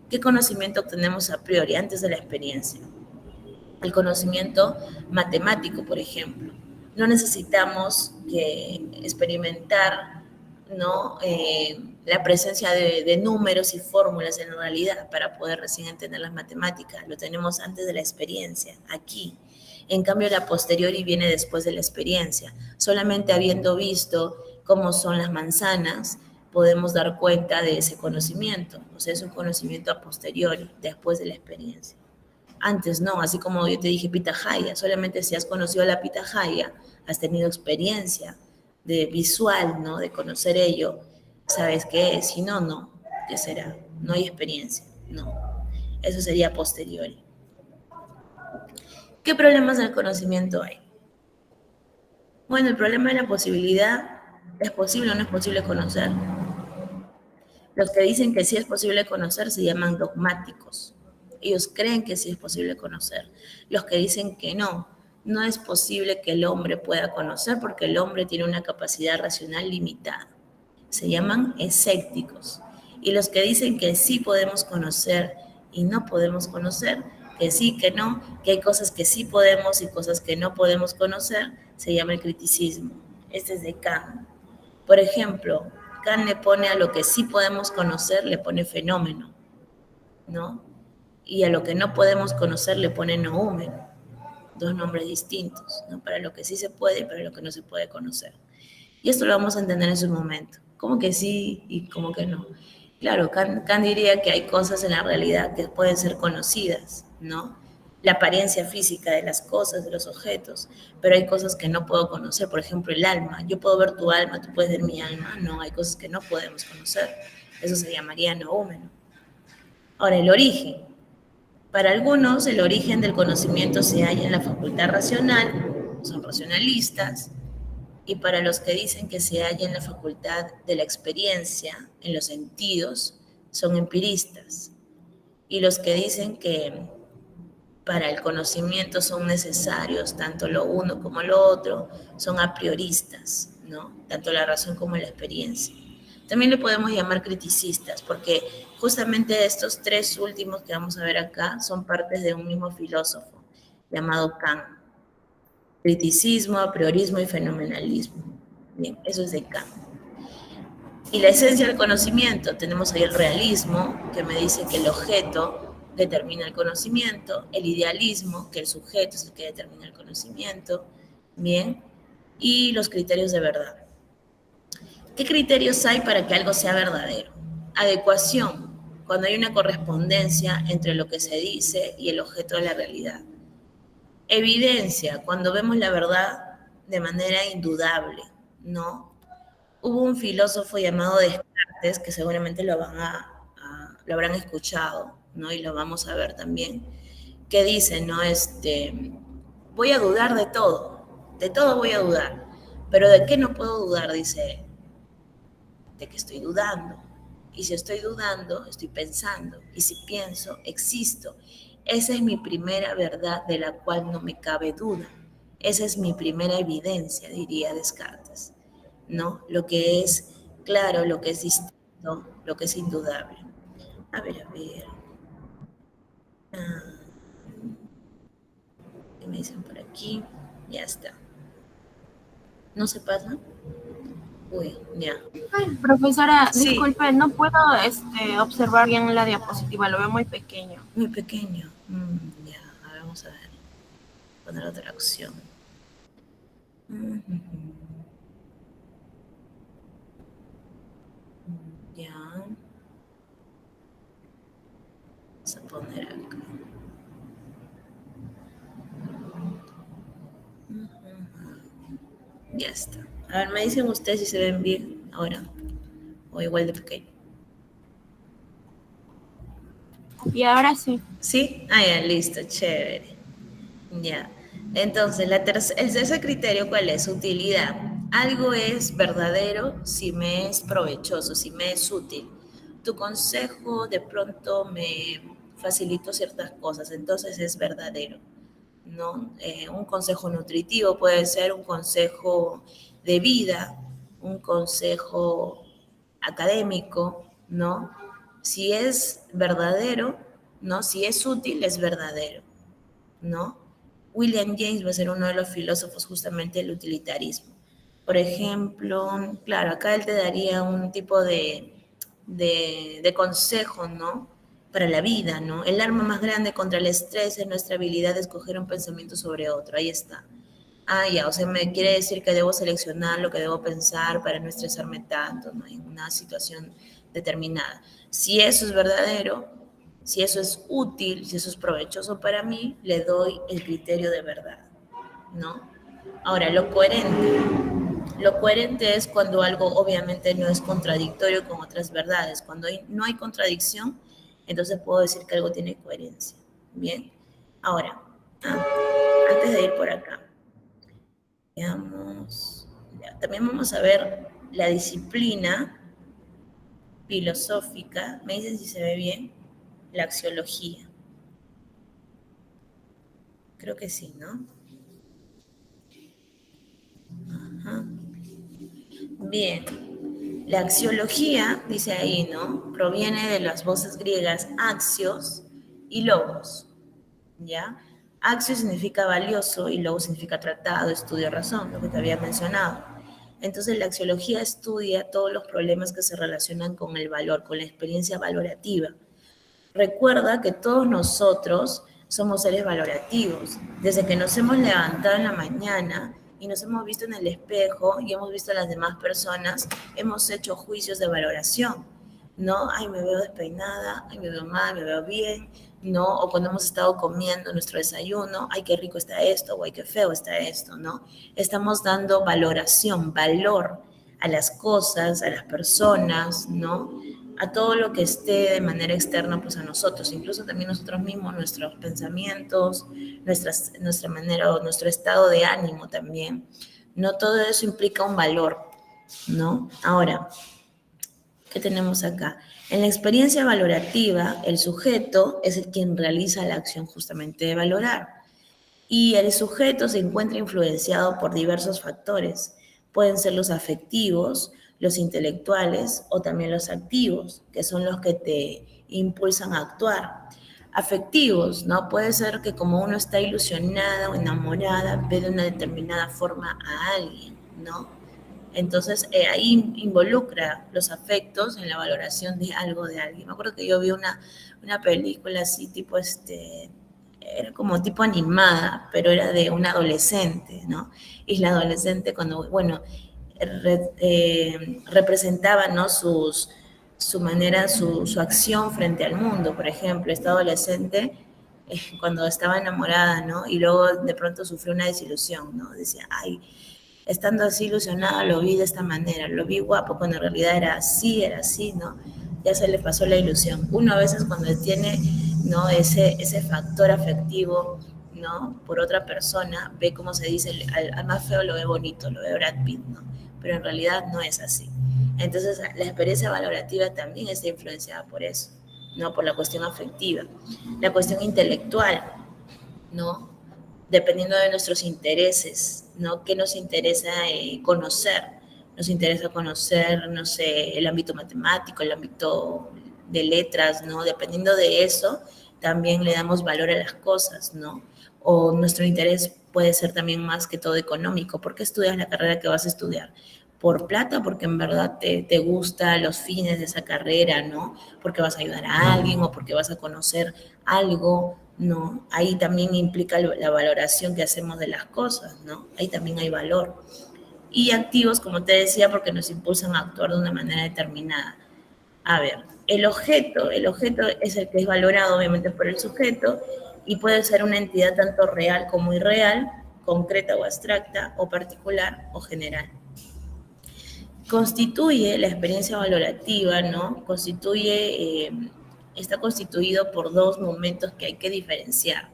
¿Qué conocimiento obtenemos a priori, antes de la experiencia? El conocimiento matemático, por ejemplo. No necesitamos experimentar, ¿no? La presencia de números y fórmulas en realidad para poder recién entender las matemáticas. Lo tenemos antes de la experiencia, aquí. En cambio, la posteriori viene después de la experiencia. Solamente habiendo visto cómo son las manzanas, podemos dar cuenta de ese conocimiento. O sea, es un conocimiento a posteriori, después de la experiencia. Antes no, así como yo te dije pitahaya, solamente si has conocido a la pitahaya, has tenido experiencia de visual, ¿no? De conocer ello, sabes qué es, si no, no, ¿qué será? No hay experiencia. No, eso sería posteriori. ¿Qué problemas del conocimiento hay? Bueno, el problema de la posibilidad, ¿es posible o no es posible conocer? Los que dicen que sí es posible conocer se llaman dogmáticos. Ellos creen que sí es posible conocer. Los que dicen que no, no es posible que el hombre pueda conocer porque el hombre tiene una capacidad racional limitada. Se llaman escépticos. Y los que dicen que sí podemos conocer y no podemos conocer, que sí, que no, que hay cosas que sí podemos y cosas que no podemos conocer, se llama el criticismo. Este es de Kant. Por ejemplo, Kant le pone a lo que sí podemos conocer, le pone fenómeno, ¿no? Y a lo que no podemos conocer le pone noúmeno, dos nombres distintos, ¿no? Para lo que sí se puede y para lo que no se puede conocer. Y esto lo vamos a entender en su momento. ¿Cómo que sí y cómo que no? Claro, Kant diría que hay cosas en la realidad que pueden ser conocidas, ¿no? La apariencia física de las cosas, de los objetos, pero hay cosas que no puedo conocer, por ejemplo, el alma. Yo puedo ver tu alma, tú puedes ver mi alma, no, hay cosas que no podemos conocer. Eso se llamaría noúmeno. Ahora, el origen. Para algunos, el origen del conocimiento se halla en la facultad racional, son racionalistas, y para los que dicen que se halla en la facultad de la experiencia, en los sentidos, son empiristas. Y los que dicen que para el conocimiento son necesarios tanto lo uno como lo otro, son a prioristas, ¿no? Tanto la razón como la experiencia. También le podemos llamar criticistas, porque justamente estos tres últimos que vamos a ver acá son partes de un mismo filósofo llamado Kant. Criticismo, apriorismo y fenomenalismo. Bien, eso es de Kant. Y la esencia del conocimiento, tenemos ahí el realismo, que me dice que el objeto determina el conocimiento, el idealismo, que el sujeto es el que determina el conocimiento, bien, y los criterios de verdad. ¿Qué criterios hay para que algo sea verdadero? Adecuación, cuando hay una correspondencia entre lo que se dice y el objeto de la realidad. Evidencia, cuando vemos la verdad de manera indudable, ¿no? Hubo un filósofo llamado Descartes, que seguramente lo habrán escuchado, ¿no? Y lo vamos a ver también, que dice, ¿no? Voy a dudar de todo voy a dudar, pero ¿de qué no puedo dudar? Dice, de que estoy dudando. Y si estoy dudando, estoy pensando. Y si pienso, existo. Esa es mi primera verdad de la cual no me cabe duda. Esa es mi primera evidencia, diría Descartes. ¿No? Lo que es claro, lo que es distinto, lo que es indudable. A ver, a ver. Ah, ¿qué me dicen por aquí? Ya está. ¿No se pasa? Uy, ya. Ay, profesora, Sí, disculpe, no puedo observar bien la diapositiva, lo veo muy pequeño. muy pequeño. Ya, a ver, vamos a ver. Poner otra opción. Ya. Vamos a poner acá. Ya está. A ver, me dicen ustedes si se ven bien ahora o igual de pequeño. Y ahora sí. ¿Sí? Ah, ya, listo, chévere. Ya. Entonces, el tercer criterio, ¿cuál es? Utilidad. Algo es verdadero si me es provechoso, si me es útil. Tu consejo de pronto me facilitó ciertas cosas, entonces es verdadero, ¿no? Un consejo nutritivo puede ser un consejo de vida, un consejo académico, ¿no? Si es verdadero, ¿no? Si es útil, es verdadero, ¿no? William James va a ser uno de los filósofos justamente del utilitarismo. Por ejemplo, claro, acá él te daría un tipo de consejo, ¿no? Para la vida, ¿no? El arma más grande contra el estrés es nuestra habilidad de escoger un pensamiento sobre otro. Ahí está. Ah, ya, o sea, me quiere decir que debo seleccionar lo que debo pensar para no estresarme tanto, ¿no? En una situación determinada. Si eso es verdadero, si eso es útil, si eso es provechoso para mí, le doy el criterio de verdad, ¿no? Ahora, lo coherente. Lo coherente es cuando algo obviamente no es contradictorio con otras verdades. Cuando no hay contradicción, entonces puedo decir que algo tiene coherencia. Bien, ahora, antes de ir por acá, veamos, también vamos a ver la disciplina filosófica, me dicen si se ve bien, la axiología. Creo que sí, ¿no? Ajá. Bien, la axiología, dice ahí, ¿no? Proviene de las voces griegas axios y logos, ¿ya? Axio significa valioso y logos significa tratado, estudio, razón, lo que te había mencionado. Entonces la axiología estudia todos los problemas que se relacionan con el valor, con la experiencia valorativa. Recuerda que todos nosotros somos seres valorativos. Desde que nos hemos levantado en la mañana y nos hemos visto en el espejo y hemos visto a las demás personas, hemos hecho juicios de valoración, ¿no? Ay, me veo despeinada, ay, me veo mal, me veo bien, ¿no? O cuando hemos estado comiendo nuestro desayuno, ay, qué rico está esto, o ay, qué feo está esto, ¿no? Estamos dando valoración, valor a las cosas, a las personas, ¿no? A todo lo que esté de manera externa pues a nosotros, incluso también nosotros mismos, nuestros pensamientos, nuestra manera o nuestro estado de ánimo también. No todo eso implica un valor, ¿no? Ahora, ¿qué tenemos acá? En la experiencia valorativa, el sujeto es el quien realiza la acción justamente de valorar. Y el sujeto se encuentra influenciado por diversos factores. Pueden ser los afectivos, los intelectuales o también los activos, que son los que te impulsan a actuar. Afectivos, ¿no? Puede ser que como uno está ilusionada o enamorada, ve de una determinada forma a alguien, ¿no? Entonces, ahí involucra los afectos en la valoración de algo de alguien. Me acuerdo que yo vi una película así, tipo, era como tipo animada, pero era de una adolescente, ¿no? Y la adolescente cuando, bueno, representaba, ¿no? Su manera, su acción frente al mundo. Por ejemplo, esta adolescente, cuando estaba enamorada, ¿no? Y luego de pronto sufrió una desilusión, ¿no? Decía, ay, estando así ilusionada lo vi de esta manera, lo vi guapo cuando en realidad era así, ¿no? Ya se le pasó la ilusión. Uno a veces cuando tiene, ¿no? ese factor afectivo, ¿no? Por otra persona, ve como se dice, al más feo lo ve bonito, lo ve Brad Pitt, ¿no? Pero en realidad no es así. Entonces la experiencia valorativa también está influenciada por eso, ¿no? Por la cuestión afectiva. La cuestión intelectual, ¿no? Dependiendo de nuestros intereses, ¿no? ¿Qué nos interesa conocer? Nos interesa conocer, no sé, el ámbito matemático, el ámbito de letras, ¿no? Dependiendo de eso, también le damos valor a las cosas, ¿no? O nuestro interés puede ser también más que todo económico. ¿Por qué estudias la carrera que vas a estudiar? Por plata, porque en verdad te gustan los fines de esa carrera, ¿no? Porque vas a ayudar a alguien o porque vas a conocer algo, ¿no? Ahí también implica la valoración que hacemos de las cosas, ¿no? Ahí también hay valor. Y activos, como te decía, porque nos impulsan a actuar de una manera determinada. A ver, el objeto es el que es valorado obviamente por el sujeto y puede ser una entidad tanto real como irreal, concreta o abstracta, o particular o general. Constituye la experiencia valorativa, ¿no? Está constituido por dos momentos que hay que diferenciar.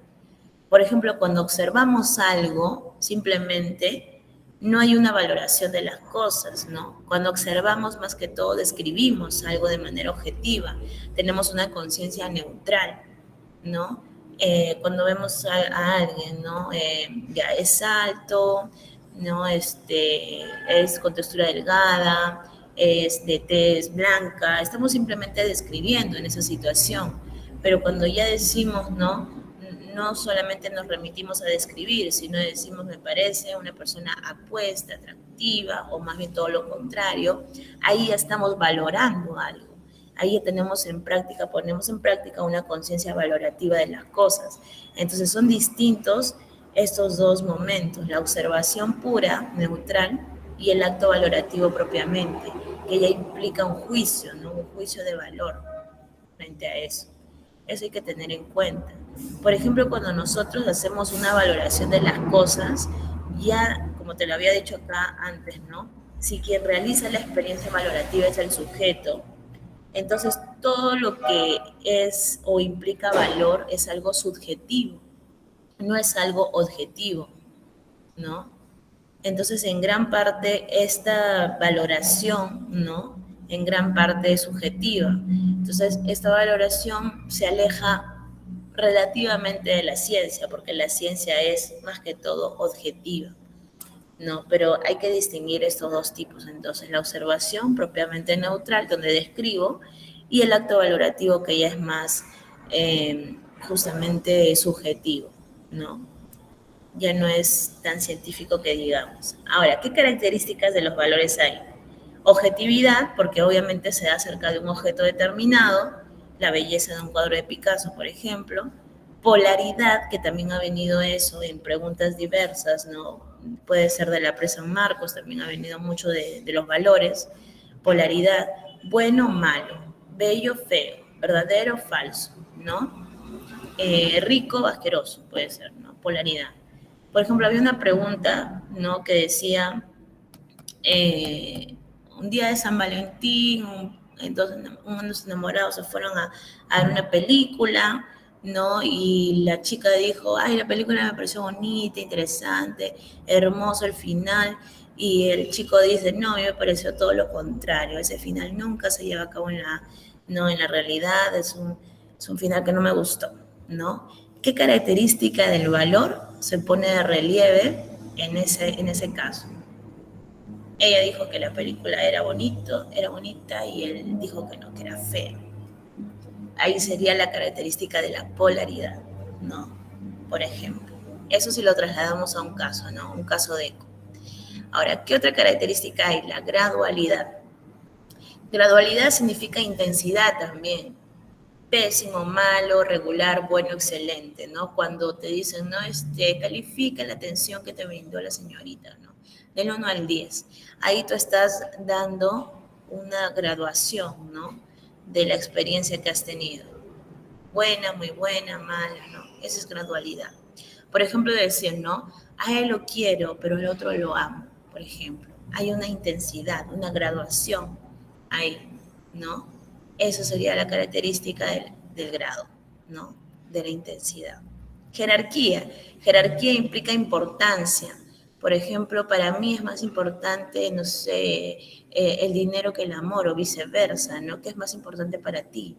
Por ejemplo, cuando observamos algo, simplemente no hay una valoración de las cosas, ¿no? Cuando observamos, más que todo, describimos algo de manera objetiva, tenemos una conciencia neutral, ¿no? Cuando vemos a alguien, ¿no? Ya es alto, ¿no? Es con textura delgada, es de tez blanca, estamos simplemente describiendo en esa situación, pero cuando ya decimos, ¿no? No solamente nos remitimos a describir, sino decimos, me parece una persona apuesta, atractiva, o más bien todo lo contrario, ahí ya estamos valorando algo. Ahí ya ponemos en práctica una conciencia valorativa de las cosas. Entonces son distintos estos dos momentos, la observación pura, neutral, y el acto valorativo propiamente, que ya implica un juicio, ¿no? Un juicio de valor frente a eso. Eso hay que tener en cuenta. Por ejemplo, cuando nosotros hacemos una valoración de las cosas, ya, como te lo había dicho acá antes, ¿no? Si quien realiza la experiencia valorativa es el sujeto, Entonces, todo lo que es o implica valor es algo subjetivo, no es algo objetivo, ¿no? Entonces, en gran parte, esta valoración, ¿no? En gran parte es subjetiva. Entonces, esta valoración se aleja relativamente de la ciencia, porque la ciencia es más que todo objetiva, ¿no? Pero hay que distinguir estos dos tipos. Entonces, la observación propiamente neutral, donde describo, y el acto valorativo, que ya es más justamente subjetivo, ¿no? Ya no es tan científico que digamos. Ahora, ¿qué características de los valores hay? Objetividad, porque obviamente se da acerca de un objeto determinado, la belleza de un cuadro de Picasso, por ejemplo. Polaridad, que también ha venido eso en preguntas diversas, ¿no? Puede ser de la presa San Marcos, también ha venido mucho de los valores. Polaridad, bueno, malo, bello, feo, verdadero, falso, ¿no? Rico, asqueroso, puede ser, ¿no? Polaridad. Por ejemplo, había una pregunta, ¿no? Que decía, un día de San Valentín, unos enamorados se fueron a ver una película, ¿no? Y la chica dijo, ay, la película me pareció bonita, interesante, hermoso el final. Y el chico dice, no, a mí me pareció todo lo contrario, ese final nunca se lleva a cabo no, en la realidad, es un final que no me gustó, ¿no? ¿Qué característica del valor se pone de relieve en ese caso? Ella dijo que la película era bonita y él dijo que no, que era feo. Ahí sería la característica de la polaridad, ¿no? Por ejemplo. Eso si lo trasladamos a un caso, ¿no? Un caso de eco. Ahora, ¿qué otra característica hay? La gradualidad. Gradualidad significa intensidad también. Pésimo, malo, regular, bueno, excelente, ¿no? Cuando te dicen, no, califica la atención que te brindó la señorita, ¿no? Del 1 al 10. Ahí tú estás dando una graduación, ¿no? De la experiencia que has tenido. Buena, muy buena, mala, ¿no? Esa es gradualidad. Por ejemplo, decir, ¿no? A él lo quiero, pero el otro lo amo, por ejemplo. Hay una intensidad, una graduación ahí, ¿no? Eso sería la característica del grado, ¿no? De la intensidad. Jerarquía. Jerarquía implica importancia. Por ejemplo, para mí es más importante, no sé, el dinero que el amor o viceversa, ¿no? ¿Qué es más importante para ti?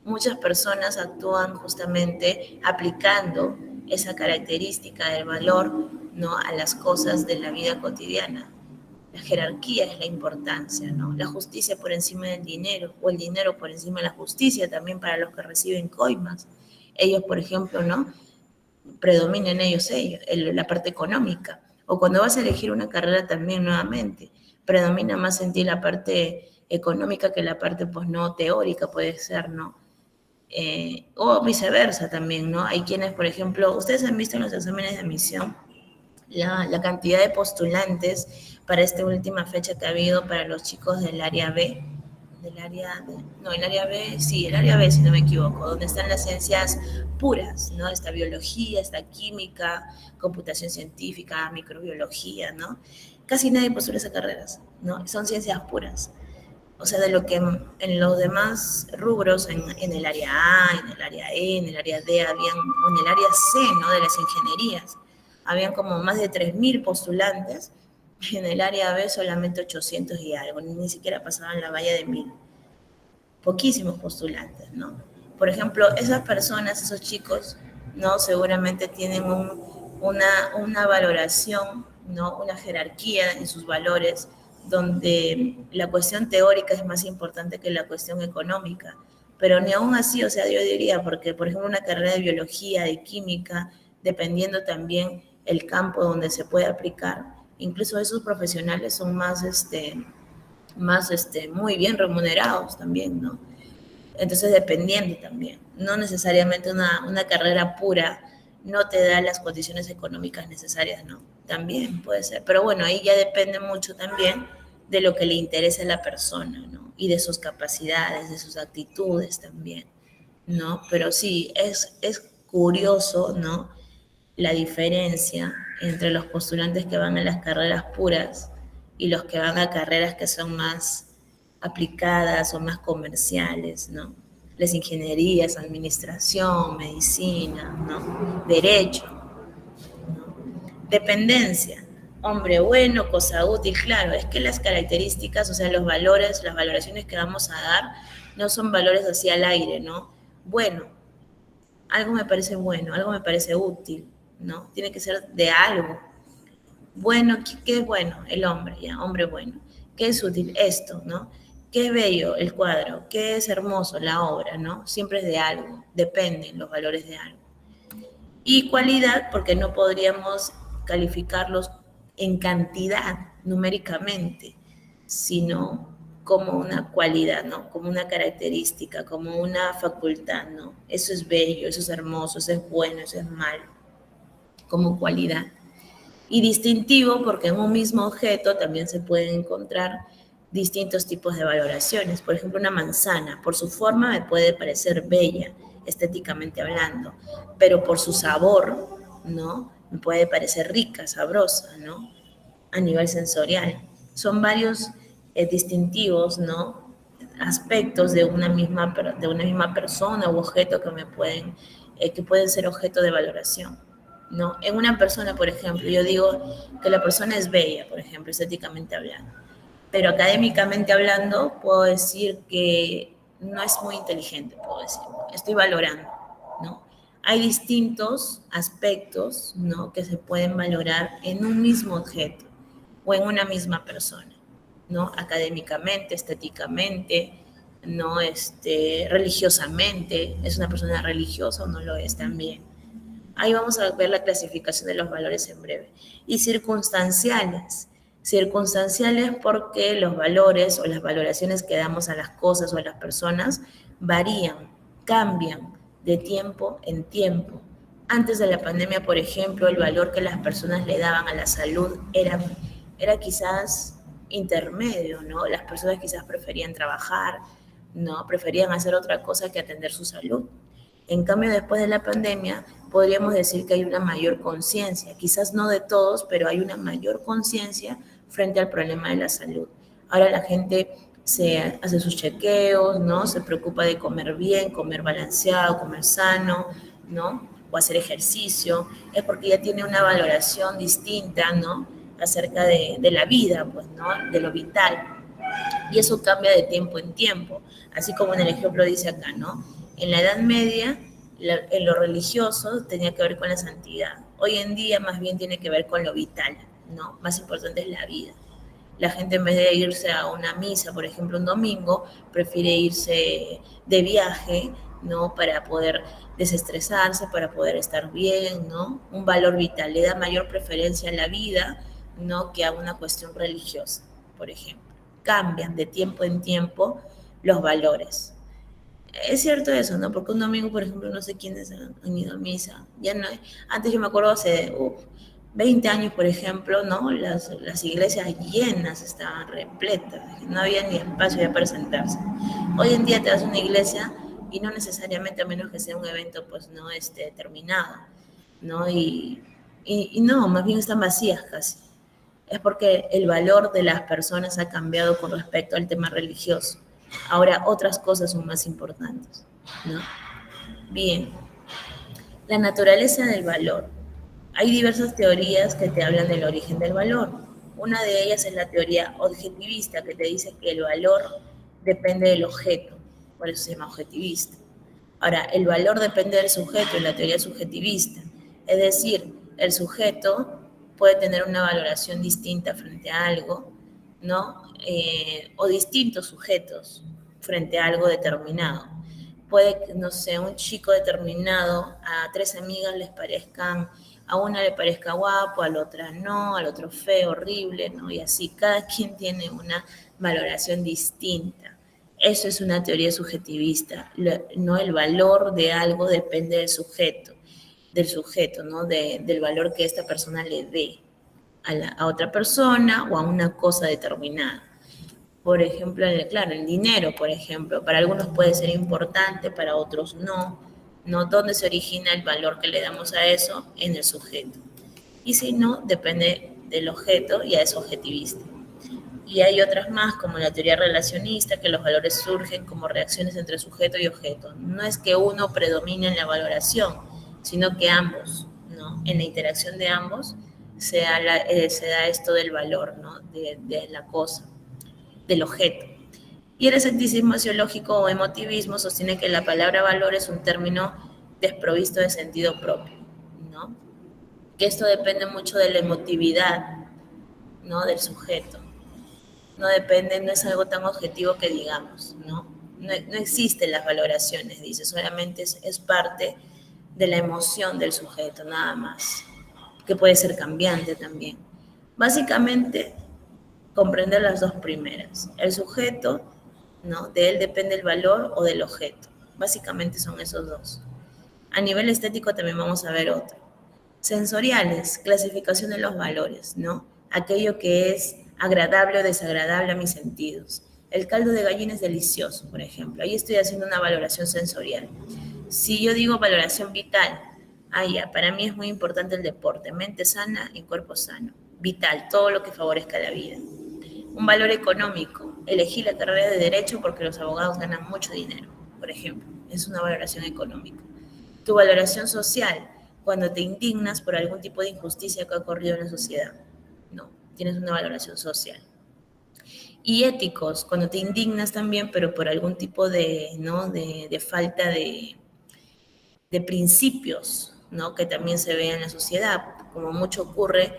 Muchas personas actúan justamente aplicando esa característica del valor, ¿no? A las cosas de la vida cotidiana. La jerarquía es la importancia, ¿no? La justicia por encima del dinero, o el dinero por encima de la justicia, también para los que reciben coimas. Ellos, por ejemplo, ¿no? Predominan ellos, la parte económica. O cuando vas a elegir una carrera también nuevamente, predomina más en ti la parte económica que la parte, pues, no teórica, puede ser, ¿no? O viceversa también, ¿no? Hay quienes, por ejemplo, ustedes han visto en los exámenes de admisión la cantidad de postulantes para esta última fecha que ha habido para los chicos del área B, el área B, sí, el área B, si no me equivoco, donde están las ciencias puras, ¿no? Está biología, está química, computación científica, microbiología, ¿no? Casi nadie postula esas carreras, ¿no? Son ciencias puras. O sea, de lo que en los demás rubros, en el área A, en el área E, en el área D, en el área C, ¿no? De las ingenierías, habían como más de 3.000 postulantes, y en el área B solamente 800 y algo, ni siquiera pasaban la valla de 1.000. Poquísimos postulantes, ¿no? Por ejemplo, esas personas, esos chicos, ¿no? Seguramente tienen una valoración, ¿no? Una jerarquía en sus valores, donde la cuestión teórica es más importante que la cuestión económica. Pero ni aún así, o sea, yo diría, porque por ejemplo una carrera de biología, de química, dependiendo también el campo donde se puede aplicar, incluso esos profesionales son muy bien remunerados también, ¿no? Entonces, dependiendo también. No necesariamente una carrera pura no te da las condiciones económicas necesarias, ¿no? También puede ser. Pero bueno, ahí ya depende mucho también de lo que le interese a la persona, ¿no? Y de sus capacidades, de sus actitudes también, ¿no? Pero sí, es curioso, ¿no? La diferencia entre los postulantes que van a las carreras puras y los que van a carreras que son más aplicadas o más comerciales, ¿no? Las ingenierías, administración, medicina, ¿no? Derecho, ¿no? Dependencia, hombre bueno, cosa útil, claro, es que las características, o sea, los valores, las valoraciones que vamos a dar, no son valores así al aire, ¿no? Bueno, algo me parece bueno, algo me parece útil, ¿no? Tiene que ser de algo. Bueno, ¿qué es bueno? El hombre, ya, hombre bueno. ¿Qué es útil? Esto, ¿no? Qué bello el cuadro, qué es hermoso la obra, ¿no? Siempre es de algo, dependen los valores de algo. Y cualidad, porque no podríamos calificarlos en cantidad, numéricamente, sino como una cualidad, ¿no? Como una característica, como una facultad, ¿no? Eso es bello, eso es hermoso, eso es bueno, eso es malo, como cualidad. Y distintivo, porque en un mismo objeto también se pueden encontrar distintos tipos de valoraciones. Por ejemplo, una manzana, por su forma me puede parecer bella, estéticamente hablando, pero por su sabor, ¿no? Me puede parecer rica, sabrosa, ¿no? A nivel sensorial. Son varios distintivos, ¿no? Aspectos de una misma persona u objeto que pueden ser objeto de valoración, ¿no? En una persona, por ejemplo, yo digo que la persona es bella, por ejemplo, estéticamente hablando, pero académicamente hablando puedo decir que no es muy inteligente, puedo decir, estoy valorando, ¿no? Hay distintos aspectos, ¿no? Que se pueden valorar en un mismo objeto o en una misma persona, ¿no? Académicamente, estéticamente, ¿no? Religiosamente, ¿es una persona religiosa o no lo es también? Ahí vamos a ver la clasificación de los valores en breve. Y circunstanciales. Circunstanciales porque los valores o las valoraciones que damos a las cosas o a las personas varían, cambian de tiempo en tiempo. Antes de la pandemia, por ejemplo, el valor que las personas le daban a la salud era quizás intermedio, ¿no? Las personas quizás preferían trabajar, ¿no? Preferían hacer otra cosa que atender su salud. En cambio, después de la pandemia, podríamos decir que hay una mayor conciencia, quizás no de todos, pero hay una mayor conciencia frente al problema de la salud. Ahora la gente se hace sus chequeos, ¿no? Se preocupa de comer bien, comer balanceado, comer sano, ¿no? O hacer ejercicio, es porque ya tiene una valoración distinta, ¿no? Acerca de la vida, pues, ¿no? De lo vital. Y eso cambia de tiempo en tiempo, así como en el ejemplo dice acá, ¿no? En la Edad Media, en lo religioso tenía que ver con la santidad. Hoy en día más bien tiene que ver con lo vital, ¿no? Más importante es la vida. La gente en vez de irse a una misa, por ejemplo, un domingo, prefiere irse de viaje, ¿no? Para poder desestresarse, para poder estar bien, ¿no? Un valor vital, le da mayor preferencia a la vida, ¿no? Que a una cuestión religiosa, por ejemplo. Cambian de tiempo en tiempo los valores. Es cierto eso, ¿no? Porque un domingo, por ejemplo, no sé quiénes han ido a misa. Ya no, antes yo me acuerdo hace 20 años, por ejemplo, ¿no? Las iglesias llenas estaban repletas, no había ni espacio ya para sentarse. Hoy en día te vas a una iglesia y no necesariamente, a menos que sea un evento, pues, no terminado, ¿no? Y no, más bien están vacías casi. Es porque el valor de las personas ha cambiado con respecto al tema religioso. Ahora otras cosas son más importantes, ¿no? Bien, la naturaleza del valor. Hay diversas teorías que te hablan del origen del valor. Una de ellas es la teoría objetivista, que te dice que el valor depende del objeto, por eso se llama objetivista. Ahora, el valor depende del sujeto en la teoría subjetivista, es decir, el sujeto puede tener una valoración distinta frente a algo, ¿no? O distintos sujetos frente a algo determinado. Puede que, no sé, un chico determinado, a tres amigas les parezcan, a una le parezca guapo, a la otra no, al otro feo, horrible, ¿no? Y así, cada quien tiene una valoración distinta. Eso es una teoría subjetivista, no el valor de algo depende del sujeto, ¿no? Del valor que esta persona le dé a otra persona o a una cosa determinada. Por ejemplo, claro, el dinero, por ejemplo, para algunos puede ser importante, para otros no. ¿No? ¿Dónde se origina el valor que le damos a eso? En el sujeto. Y si no, depende del objeto y a eso objetivista. Y hay otras más, como la teoría relacionista, que los valores surgen como reacciones entre sujeto y objeto. No es que uno predomine en la valoración, sino que ambos, ¿no? En la interacción de ambos se da esto del valor, ¿no? De la cosa, del objeto. Y el escepticismo sociológico o emotivismo sostiene que la palabra valor es un término desprovisto de sentido propio, ¿no? Que esto depende mucho de la emotividad, ¿no? Del sujeto. No depende, no es algo tan objetivo que digamos, ¿no? No existen las valoraciones, dice, solamente es parte de la emoción del sujeto, nada más, que puede ser cambiante también. Básicamente, comprender las dos primeras. El sujeto, ¿no? De él depende el valor o del objeto. Básicamente son esos dos. A nivel estético también vamos a ver otro. Sensoriales, clasificación de los valores, ¿no? Aquello que es agradable o desagradable a mis sentidos. El caldo de gallina es delicioso, por ejemplo. Ahí estoy haciendo una valoración sensorial. Si yo digo valoración vital, ya, para mí es muy importante el deporte, mente sana y cuerpo sano. Vital, todo lo que favorezca la vida. Un valor económico, elegí la carrera de Derecho porque los abogados ganan mucho dinero, por ejemplo. Es una valoración económica. Tu valoración social, cuando te indignas por algún tipo de injusticia que ha ocurrido en la sociedad. No, tienes una valoración social. Y éticos, cuando te indignas también, pero por algún tipo de, ¿no? de falta de principios, ¿no? Que también se ve en la sociedad, como mucho ocurre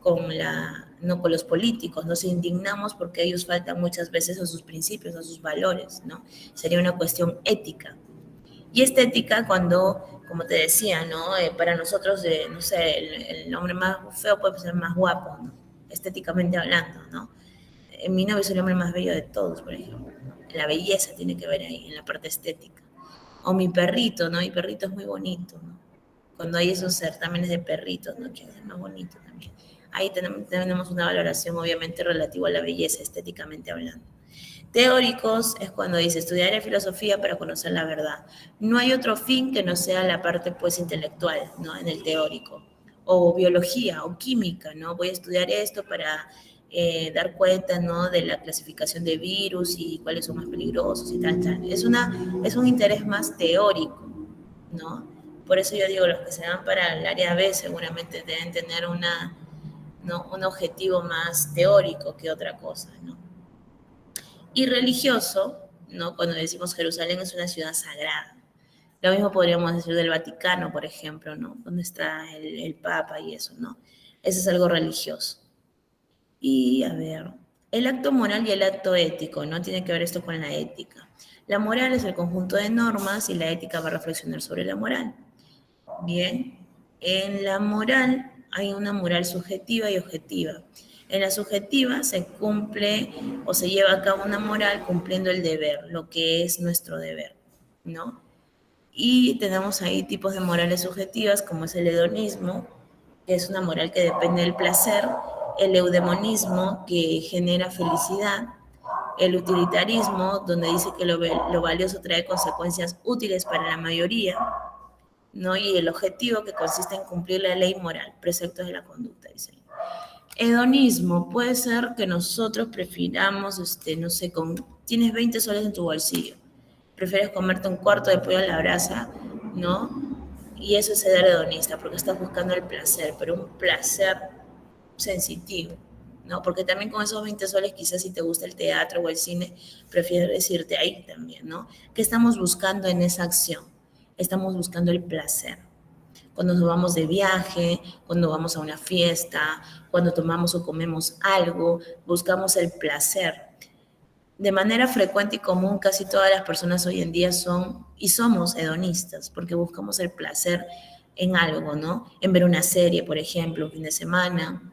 con, no, con los políticos, nos indignamos porque ellos faltan muchas veces a sus principios, a sus valores, ¿no? Sería una cuestión ética. Y estética cuando, como te decía, ¿no? Para nosotros, no sé, el hombre más feo puede ser más guapo, ¿no? Estéticamente hablando, ¿no? Mi novio es el hombre más bello de todos, por ejemplo, ¿no? La belleza tiene que ver ahí, en la parte estética. O mi perrito, ¿no? Mi perrito es muy bonito, ¿no? Cuando hay esos certámenes de perritos, ¿no? Que es más bonito también. Ahí tenemos una valoración, obviamente, relativa a la belleza, estéticamente hablando. Teóricos es cuando dice, estudiaré filosofía para conocer la verdad. No hay otro fin que no sea la parte, pues, intelectual, ¿no? En el teórico. O biología, o química, ¿no? Voy a estudiar esto para dar cuenta, ¿no? De la clasificación de virus y cuáles son más peligrosos y tal, tal. Es un interés más teórico, ¿no? Por eso yo digo, los que se van para el área B seguramente deben tener ¿no? Un objetivo más teórico que otra cosa, ¿no? Y religioso, ¿no? Cuando decimos Jerusalén es una ciudad sagrada. Lo mismo podríamos decir del Vaticano, por ejemplo, ¿no? Donde está el Papa y eso, ¿no? Eso es algo religioso. Y a ver, el acto moral y el acto ético, ¿no? Tiene que ver esto con la ética. La moral es el conjunto de normas y la ética va a reflexionar sobre la moral. Bien, en la moral hay una moral subjetiva y objetiva. En la subjetiva se cumple o se lleva a cabo una moral cumpliendo el deber, lo que es nuestro deber, ¿no? Y tenemos ahí tipos de morales subjetivas como es el hedonismo, que es una moral que depende del placer, el eudemonismo, que genera felicidad, el utilitarismo, donde dice que lo valioso trae consecuencias útiles para la mayoría, ¿no? Y el objetivo que consiste en cumplir la ley moral, preceptos de la conducta, dice. Hedonismo puede ser que nosotros prefiramos, no sé, tienes 20 soles en tu bolsillo, prefieres comerte un cuarto de pollo a la brasa, ¿no? Y eso es ser hedonista, porque estás buscando el placer, pero un placer sensitivo, ¿no? Porque también con esos 20 soles, quizás si te gusta el teatro o el cine, prefieres irte ahí también, ¿no? ¿Qué estamos buscando en esa acción? Estamos buscando el placer. Cuando nos vamos de viaje, cuando vamos a una fiesta, cuando tomamos o comemos algo, buscamos el placer. De manera frecuente y común, casi todas las personas hoy en día son y somos hedonistas, porque buscamos el placer en algo, ¿no? En ver una serie, por ejemplo, un fin de semana,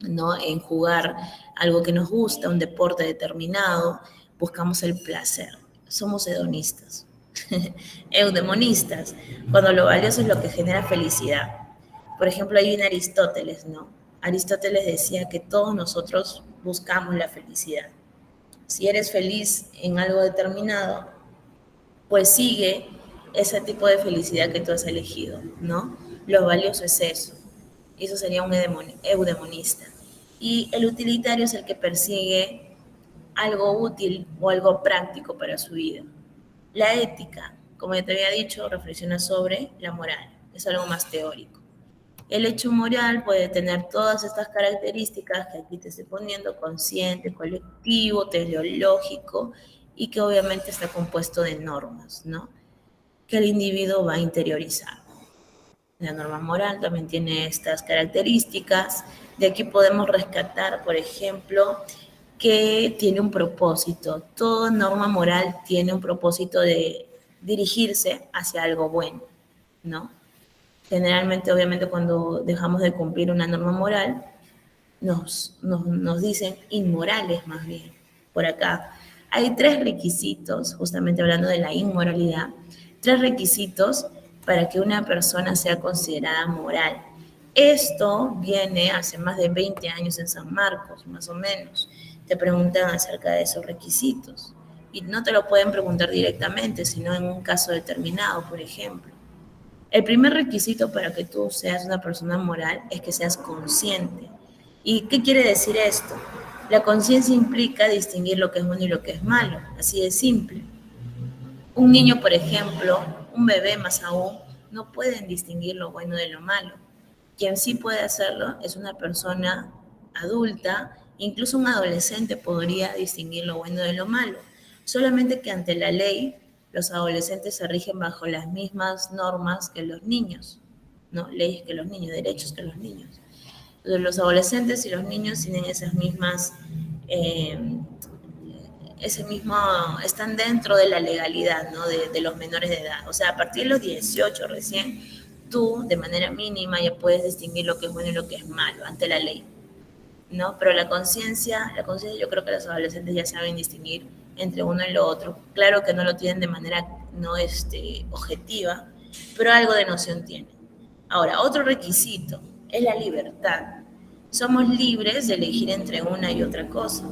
¿no? En jugar algo que nos gusta, un deporte determinado, buscamos el placer. Somos hedonistas. Eudemonistas, cuando lo valioso es lo que genera felicidad. Por ejemplo, hay un Aristóteles, ¿no? Aristóteles decía que todos nosotros buscamos la felicidad. Si eres feliz en algo determinado, pues sigue ese tipo de felicidad que tú has elegido, ¿no? Lo valioso es eso. Eso sería un eudemonista. Y el utilitario es el que persigue algo útil o algo práctico para su vida. La ética, como ya te había dicho, reflexiona sobre la moral, es algo más teórico. El hecho moral puede tener todas estas características que aquí te estoy poniendo: consciente, colectivo, teleológico, y que obviamente está compuesto de normas, ¿no? Que el individuo va a interiorizar. La norma moral también tiene estas características. De aquí podemos rescatar, por ejemplo, que tiene un propósito. Toda norma moral tiene un propósito de dirigirse hacia algo bueno, ¿no? Generalmente, obviamente, cuando dejamos de cumplir una norma moral, nos dicen inmorales más bien. Por acá hay tres requisitos, justamente hablando de la inmoralidad, tres requisitos para que una persona sea considerada moral. Esto viene hace más de 20 años en San Marcos, más o menos. Te preguntan acerca de esos requisitos. Y no te lo pueden preguntar directamente, sino en un caso determinado, por ejemplo. El primer requisito para que tú seas una persona moral es que seas consciente. ¿Y qué quiere decir esto? La conciencia implica distinguir lo que es bueno y lo que es malo, así de simple. Un niño, por ejemplo, un bebé más aún, no pueden distinguir lo bueno de lo malo. Quien sí puede hacerlo es una persona adulta, incluso un adolescente podría distinguir lo bueno de lo malo. Solamente que ante la ley, los adolescentes se rigen bajo las mismas normas que los niños, ¿no? Leyes que los niños, derechos que los niños. Entonces, los adolescentes y los niños tienen esas mismas eh, ese mismo, están dentro de la legalidad, ¿no? De los menores de edad. O sea, a partir de los 18 recién, tú de manera mínima ya puedes distinguir lo que es bueno y lo que es malo ante la ley, ¿no? Pero la conciencia yo creo que los adolescentes ya saben distinguir entre uno y lo otro. Claro que no lo tienen de manera no objetiva, pero algo de noción tienen. Ahora, otro requisito es la libertad. Somos libres de elegir entre una y otra cosa.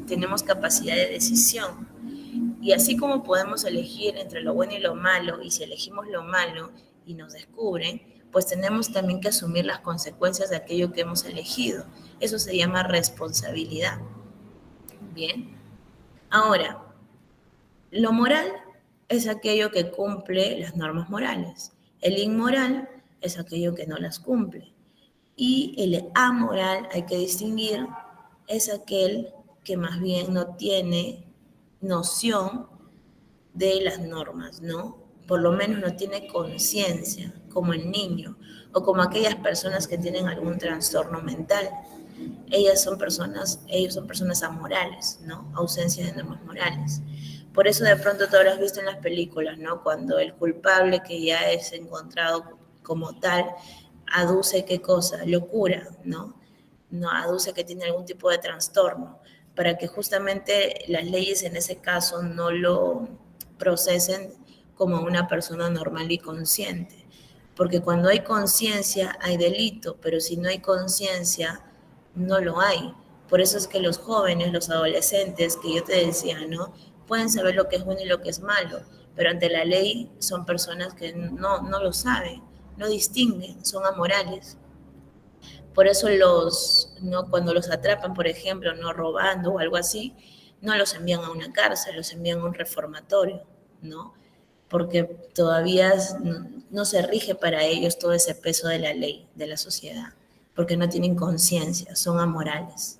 Tenemos capacidad de decisión. Y así como podemos elegir entre lo bueno y lo malo, y si elegimos lo malo y nos descubren, pues tenemos también que asumir las consecuencias de aquello que hemos elegido. Eso se llama responsabilidad. Bien. Ahora, lo moral es aquello que cumple las normas morales. El inmoral es aquello que no las cumple. Y el amoral, hay que distinguir, es aquel que más bien no tiene noción de las normas, ¿no? Por lo menos no tiene conciencia, como el niño, o como aquellas personas que tienen algún trastorno mental. Ellos son personas amorales, ¿no? Ausencia de normas morales. Por eso de pronto tú habrás visto en las películas, ¿no? Cuando el culpable que ya es encontrado como tal aduce qué cosa, locura, ¿no? No aduce que tiene algún tipo de trastorno, para que justamente las leyes en ese caso no lo procesen como una persona normal y consciente. Porque cuando hay conciencia hay delito, pero si no hay conciencia no lo hay. Por eso es que los jóvenes, los adolescentes, que yo te decía, ¿no? Pueden saber lo que es bueno y lo que es malo, pero ante la ley son personas que no lo saben, no distinguen, son amorales. Por eso ¿no? Cuando los atrapan, por ejemplo, no robando o algo así, no los envían a una cárcel, los envían a un reformatorio, ¿no? Porque todavía no se rige para ellos todo ese peso de la ley, de la sociedad, porque no tienen conciencia, son amorales.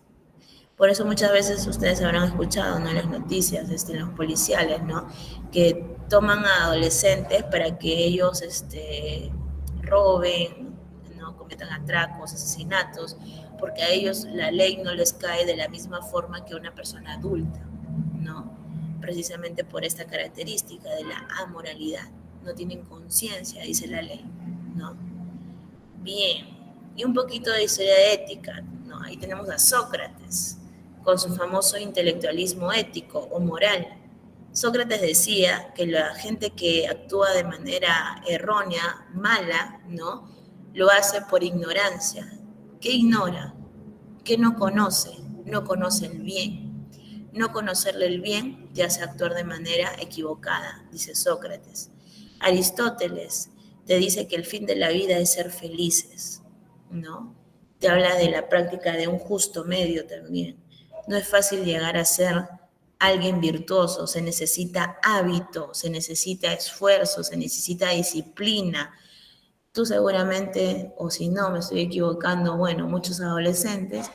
Por eso muchas veces ustedes habrán escuchado, ¿no? En las noticias, en los policiales, ¿no? Que toman a adolescentes para que ellos roben, ¿no? Cometan atracos, asesinatos, porque a ellos la ley no les cae de la misma forma que a una persona adulta, ¿no? Precisamente por esta característica de la amoralidad. No tienen conciencia, dice la ley, ¿no? Bien, y un poquito de historia de ética, ¿no? Ahí tenemos a Sócrates, con su famoso intelectualismo ético o moral. Sócrates decía que la gente que actúa de manera errónea, mala, ¿no? Lo hace por ignorancia. ¿Qué ignora? ¿Qué no conoce? No conoce el bien. No conocerle el bien te hace actuar de manera equivocada, dice Sócrates. Aristóteles te dice que el fin de la vida es ser felices, ¿no? te habla de la práctica de un justo medio también. No es fácil llegar a ser alguien virtuoso, se necesita hábito, se necesita esfuerzo, se necesita disciplina. Tú seguramente, o si no, me estoy equivocando, bueno, muchos adolescentes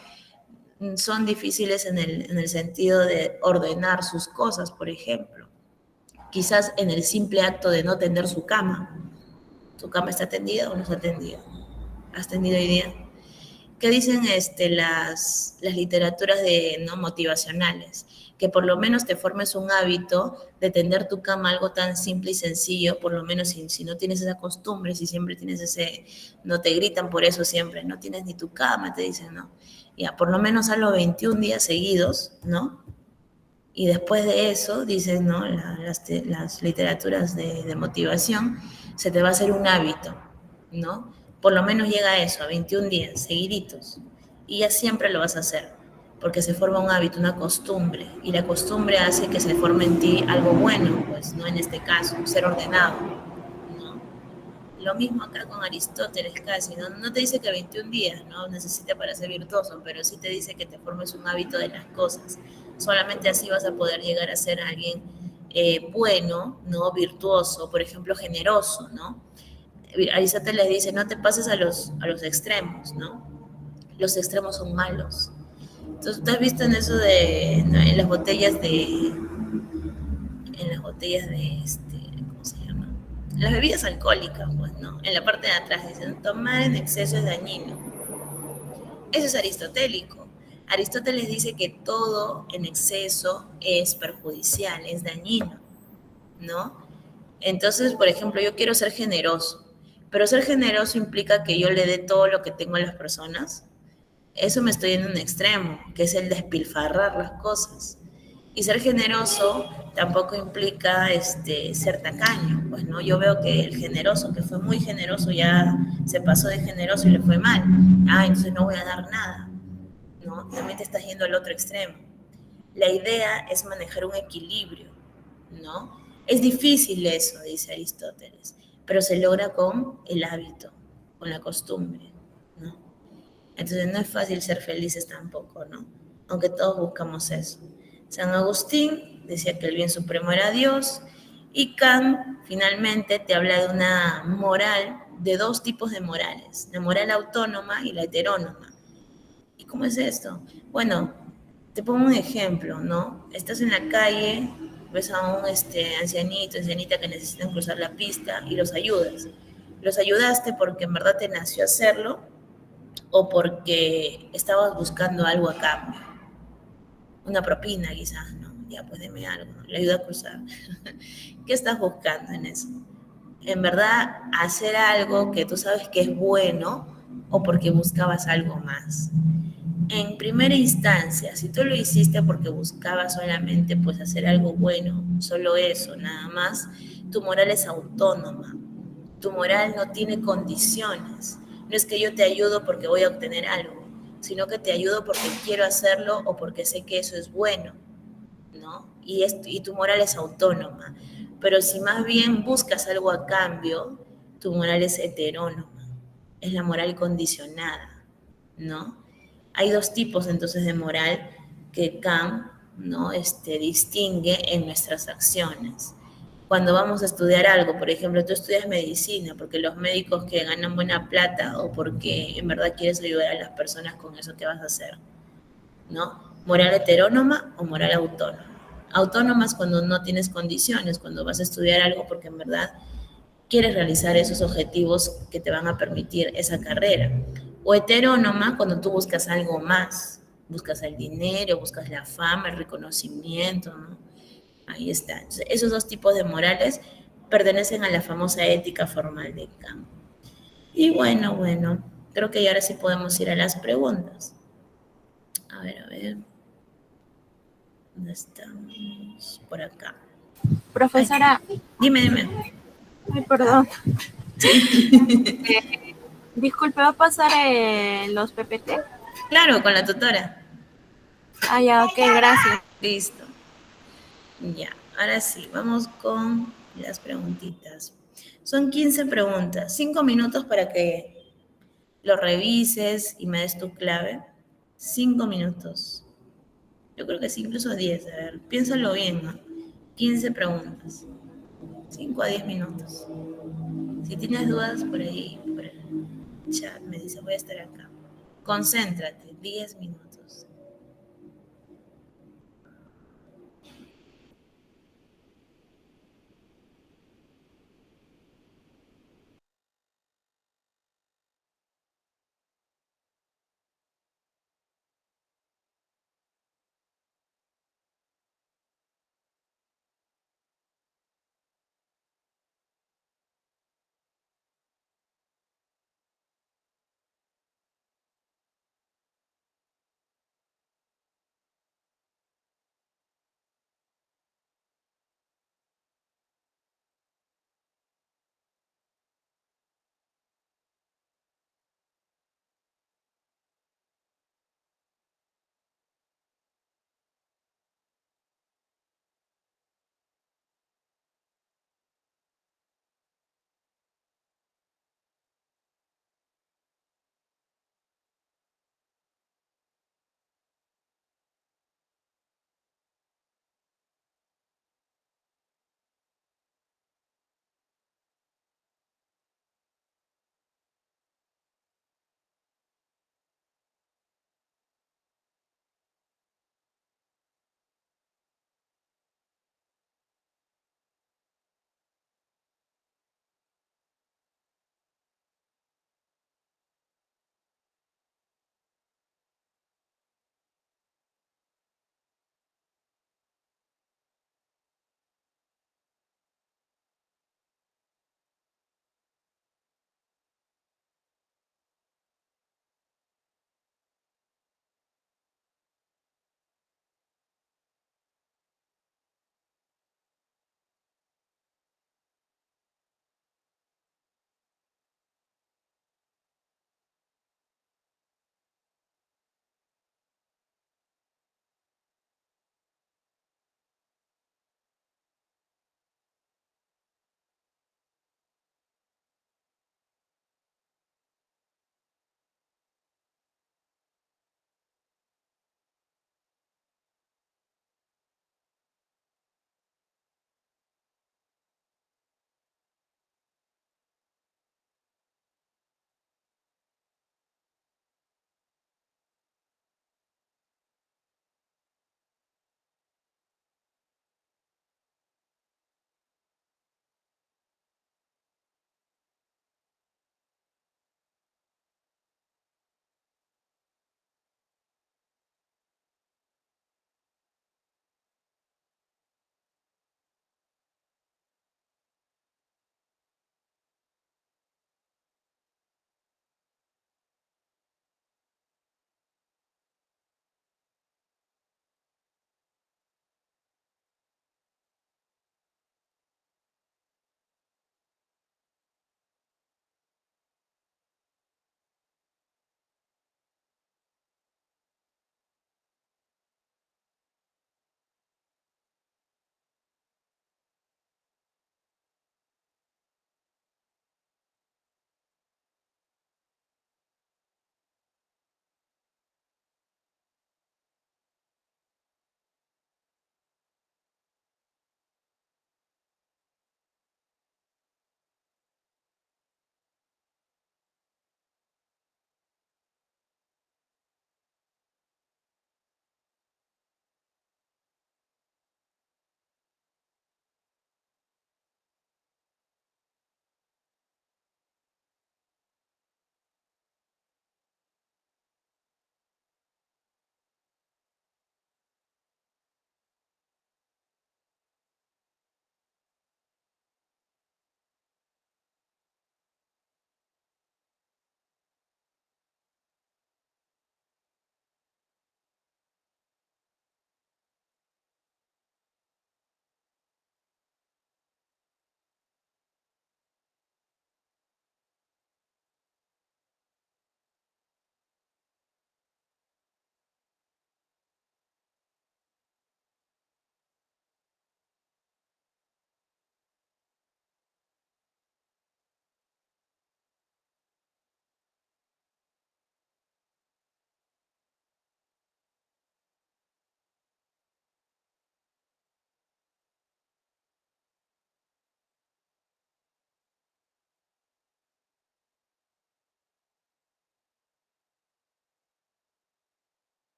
son difíciles en el sentido de ordenar sus cosas, por ejemplo. Quizás en el simple acto de no tender su cama. ¿Tu cama está tendida o no está tendida? ¿Has tendido hoy día? ¿Qué dicen las literaturas no motivacionales? Que por lo menos te formes un hábito de tender tu cama, algo tan simple y sencillo, por lo menos si no tienes esa costumbre, si siempre tienes no te gritan por eso siempre, no tienes ni tu cama, te dicen, ¿no? Ya, por lo menos hazlo 21 días seguidos, ¿no? Y después de eso, dicen, ¿no? Las literaturas de motivación, se te va a hacer un hábito, ¿no? Por lo menos llega a eso, a 21 días, seguiditos. Y ya siempre lo vas a hacer, porque se forma un hábito, una costumbre. Y la costumbre hace que se forme en ti algo bueno, pues, ¿no? En este caso, ser ordenado, ¿no? Lo mismo acá con Aristóteles casi, ¿no? No te dice que 21 días, ¿no? Necesita para ser virtuoso, pero sí te dice que te formes un hábito de las cosas. Solamente así vas a poder llegar a ser alguien bueno, ¿no? Virtuoso, por ejemplo, generoso, ¿no? Aristóteles dice, no te pases a los extremos, ¿no? Los extremos son malos. Entonces, ¿tú has visto en eso ¿no? En las botellas ¿cómo se llama? Las bebidas alcohólicas, pues, ¿no? En la parte de atrás dicen, tomar en exceso es dañino. Eso es aristotélico. Aristóteles dice que todo en exceso es perjudicial, es dañino, ¿no? Entonces, por ejemplo, yo quiero ser generoso, pero ser generoso implica que yo le dé todo lo que tengo a las personas. Eso me estoy en un extremo, que es el despilfarrar las cosas. Y ser generoso tampoco implica ser tacaño, pues no, yo veo que el generoso, que fue muy generoso, ya se pasó de generoso y le fue mal. Ah, entonces no voy a dar nada, ¿no? También te estás yendo al otro extremo. La idea es manejar un equilibrio, ¿no? Es difícil eso, dice Aristóteles, pero se logra con el hábito, con la costumbre, ¿no? Entonces no es fácil ser felices tampoco, ¿no? Aunque todos buscamos eso. San Agustín decía que el bien supremo era Dios y Kant finalmente te habla de una moral, de dos tipos de morales, la moral autónoma y la heterónoma. ¿Y cómo es esto? Bueno, te pongo un ejemplo, ¿no? Estás en la calle, ves a un ancianito, ancianita que necesitan cruzar la pista y los ayudas. Los ayudaste porque en verdad te nació hacerlo o porque estabas buscando algo a cambio. Una propina quizás, ¿no? Ya, pues deme algo, ¿no? Le ayuda a cruzar. ¿Qué estás buscando en eso? En verdad, hacer algo que tú sabes que es bueno o porque buscabas algo más. En primera instancia, si tú lo hiciste porque buscabas solamente pues hacer algo bueno, solo eso, nada más, tu moral es autónoma. Tu moral no tiene condiciones. No es que yo te ayudo porque voy a obtener algo, sino que te ayudo porque quiero hacerlo o porque sé que eso es bueno, ¿no? Y tu moral es autónoma. Pero si más bien buscas algo a cambio, tu moral es heterónoma, es la moral condicionada, ¿no? Hay dos tipos entonces de moral que Kant, ¿no? Distingue en nuestras acciones. Cuando vamos a estudiar algo, por ejemplo, tú estudias medicina porque los médicos que ganan buena plata o porque en verdad quieres ayudar a las personas con eso que vas a hacer, ¿no? Moral heterónoma o moral autónoma. Autónoma es cuando no tienes condiciones, cuando vas a estudiar algo porque en verdad quieres realizar esos objetivos que te van a permitir esa carrera. O heterónoma cuando tú buscas algo más, buscas el dinero, buscas la fama, el reconocimiento, ¿no? Ahí está. Entonces, esos dos tipos de morales pertenecen a la famosa ética formal de Kant. Y bueno, creo que ya ahora sí podemos ir a las preguntas. A ver. ¿Dónde estamos? Por acá. Profesora. Ay, dime. Ay, perdón. Sí. Disculpe, ¿va a pasar los PPT? Claro, con la tutora. Ah, ya, ok, gracias. Listo. Ya, ahora sí, vamos con las preguntitas. Son 15 preguntas, 5 minutos para que lo revises y me des tu clave. 5 minutos. Yo creo que sí, incluso 10. A ver, piénsalo bien, ¿no? 15 preguntas. 5 a 10 minutos. Si tienes dudas por ahí, por el chat, me dices, voy a estar acá. Concéntrate, 10 minutos.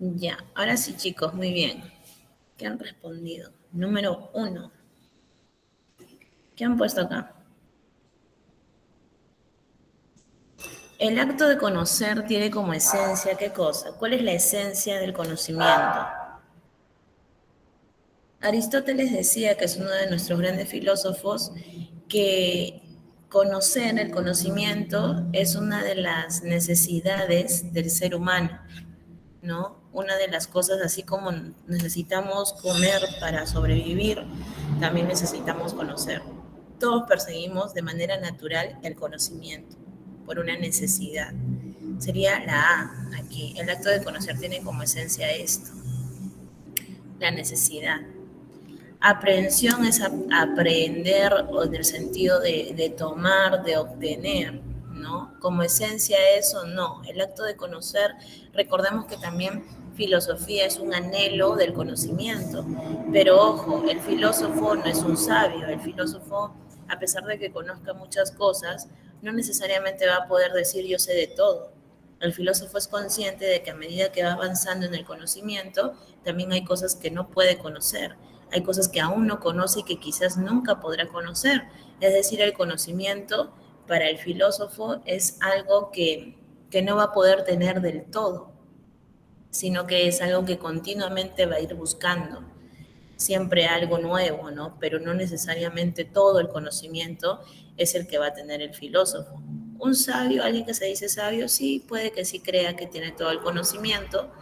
Ya, ahora sí, chicos, muy bien. ¿Qué han respondido? Número 1. ¿Qué han puesto acá? El acto de conocer tiene como esencia, ¿qué cosa? ¿Cuál es la esencia del conocimiento? Aristóteles decía, que es uno de nuestros grandes filósofos, que conocer, el conocimiento, es una de las necesidades del ser humano, ¿no? Una de las cosas, así como necesitamos comer para sobrevivir, también necesitamos conocer. Todos perseguimos de manera natural el conocimiento, por una necesidad. Sería la A aquí. El acto de conocer tiene como esencia esto, la necesidad. Aprehensión es aprender o en el sentido de tomar, de obtener, ¿no? Como esencia eso, no. El acto de conocer, recordemos que también filosofía es un anhelo del conocimiento, pero ojo, el filósofo no es un sabio, el filósofo, a pesar de que conozca muchas cosas, no necesariamente va a poder decir yo sé de todo. El filósofo es consciente de que a medida que va avanzando en el conocimiento, también hay cosas que no puede conocer, hay cosas que aún no conoce y que quizás nunca podrá conocer. Es decir, el conocimiento para el filósofo es algo que no va a poder tener del todo, sino que es algo que continuamente va a ir buscando, siempre algo nuevo, ¿no? Pero no necesariamente todo el conocimiento es el que va a tener el filósofo. Un sabio, alguien que se dice sabio, sí, puede que sí crea que tiene todo el conocimiento,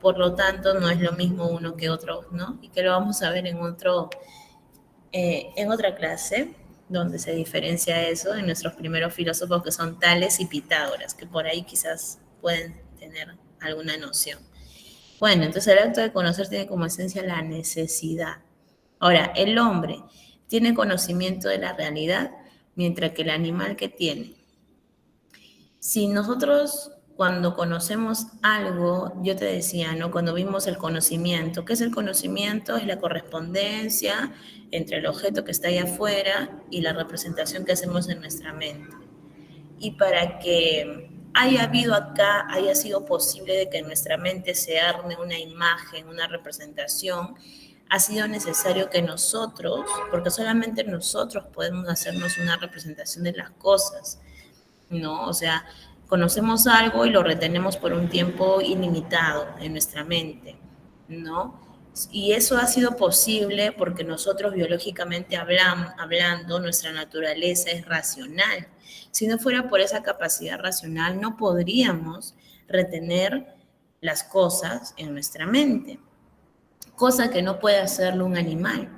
por lo tanto no es lo mismo uno que otro, ¿no? Y que lo vamos a ver en otra clase, donde se diferencia eso, en nuestros primeros filósofos que son Tales y Pitágoras, que por ahí quizás pueden tener alguna noción. Bueno, entonces el acto de conocer tiene como esencia la necesidad. Ahora, el hombre tiene conocimiento de la realidad, mientras que el animal que tiene. Si nosotros cuando conocemos algo, yo te decía, ¿no? Cuando vimos el conocimiento, ¿qué es el conocimiento? Es la correspondencia entre el objeto que está ahí afuera y la representación que hacemos en nuestra mente. Y para que haya habido acá, haya sido posible de que en nuestra mente se arme una imagen, una representación, ha sido necesario que nosotros, porque solamente nosotros podemos hacernos una representación de las cosas, ¿no? O sea, conocemos algo y lo retenemos por un tiempo ilimitado en nuestra mente, ¿no? Y eso ha sido posible porque nosotros biológicamente hablando, nuestra naturaleza es racional. Si no fuera por esa capacidad racional, no podríamos retener las cosas en nuestra mente, cosa que no puede hacerlo un animal.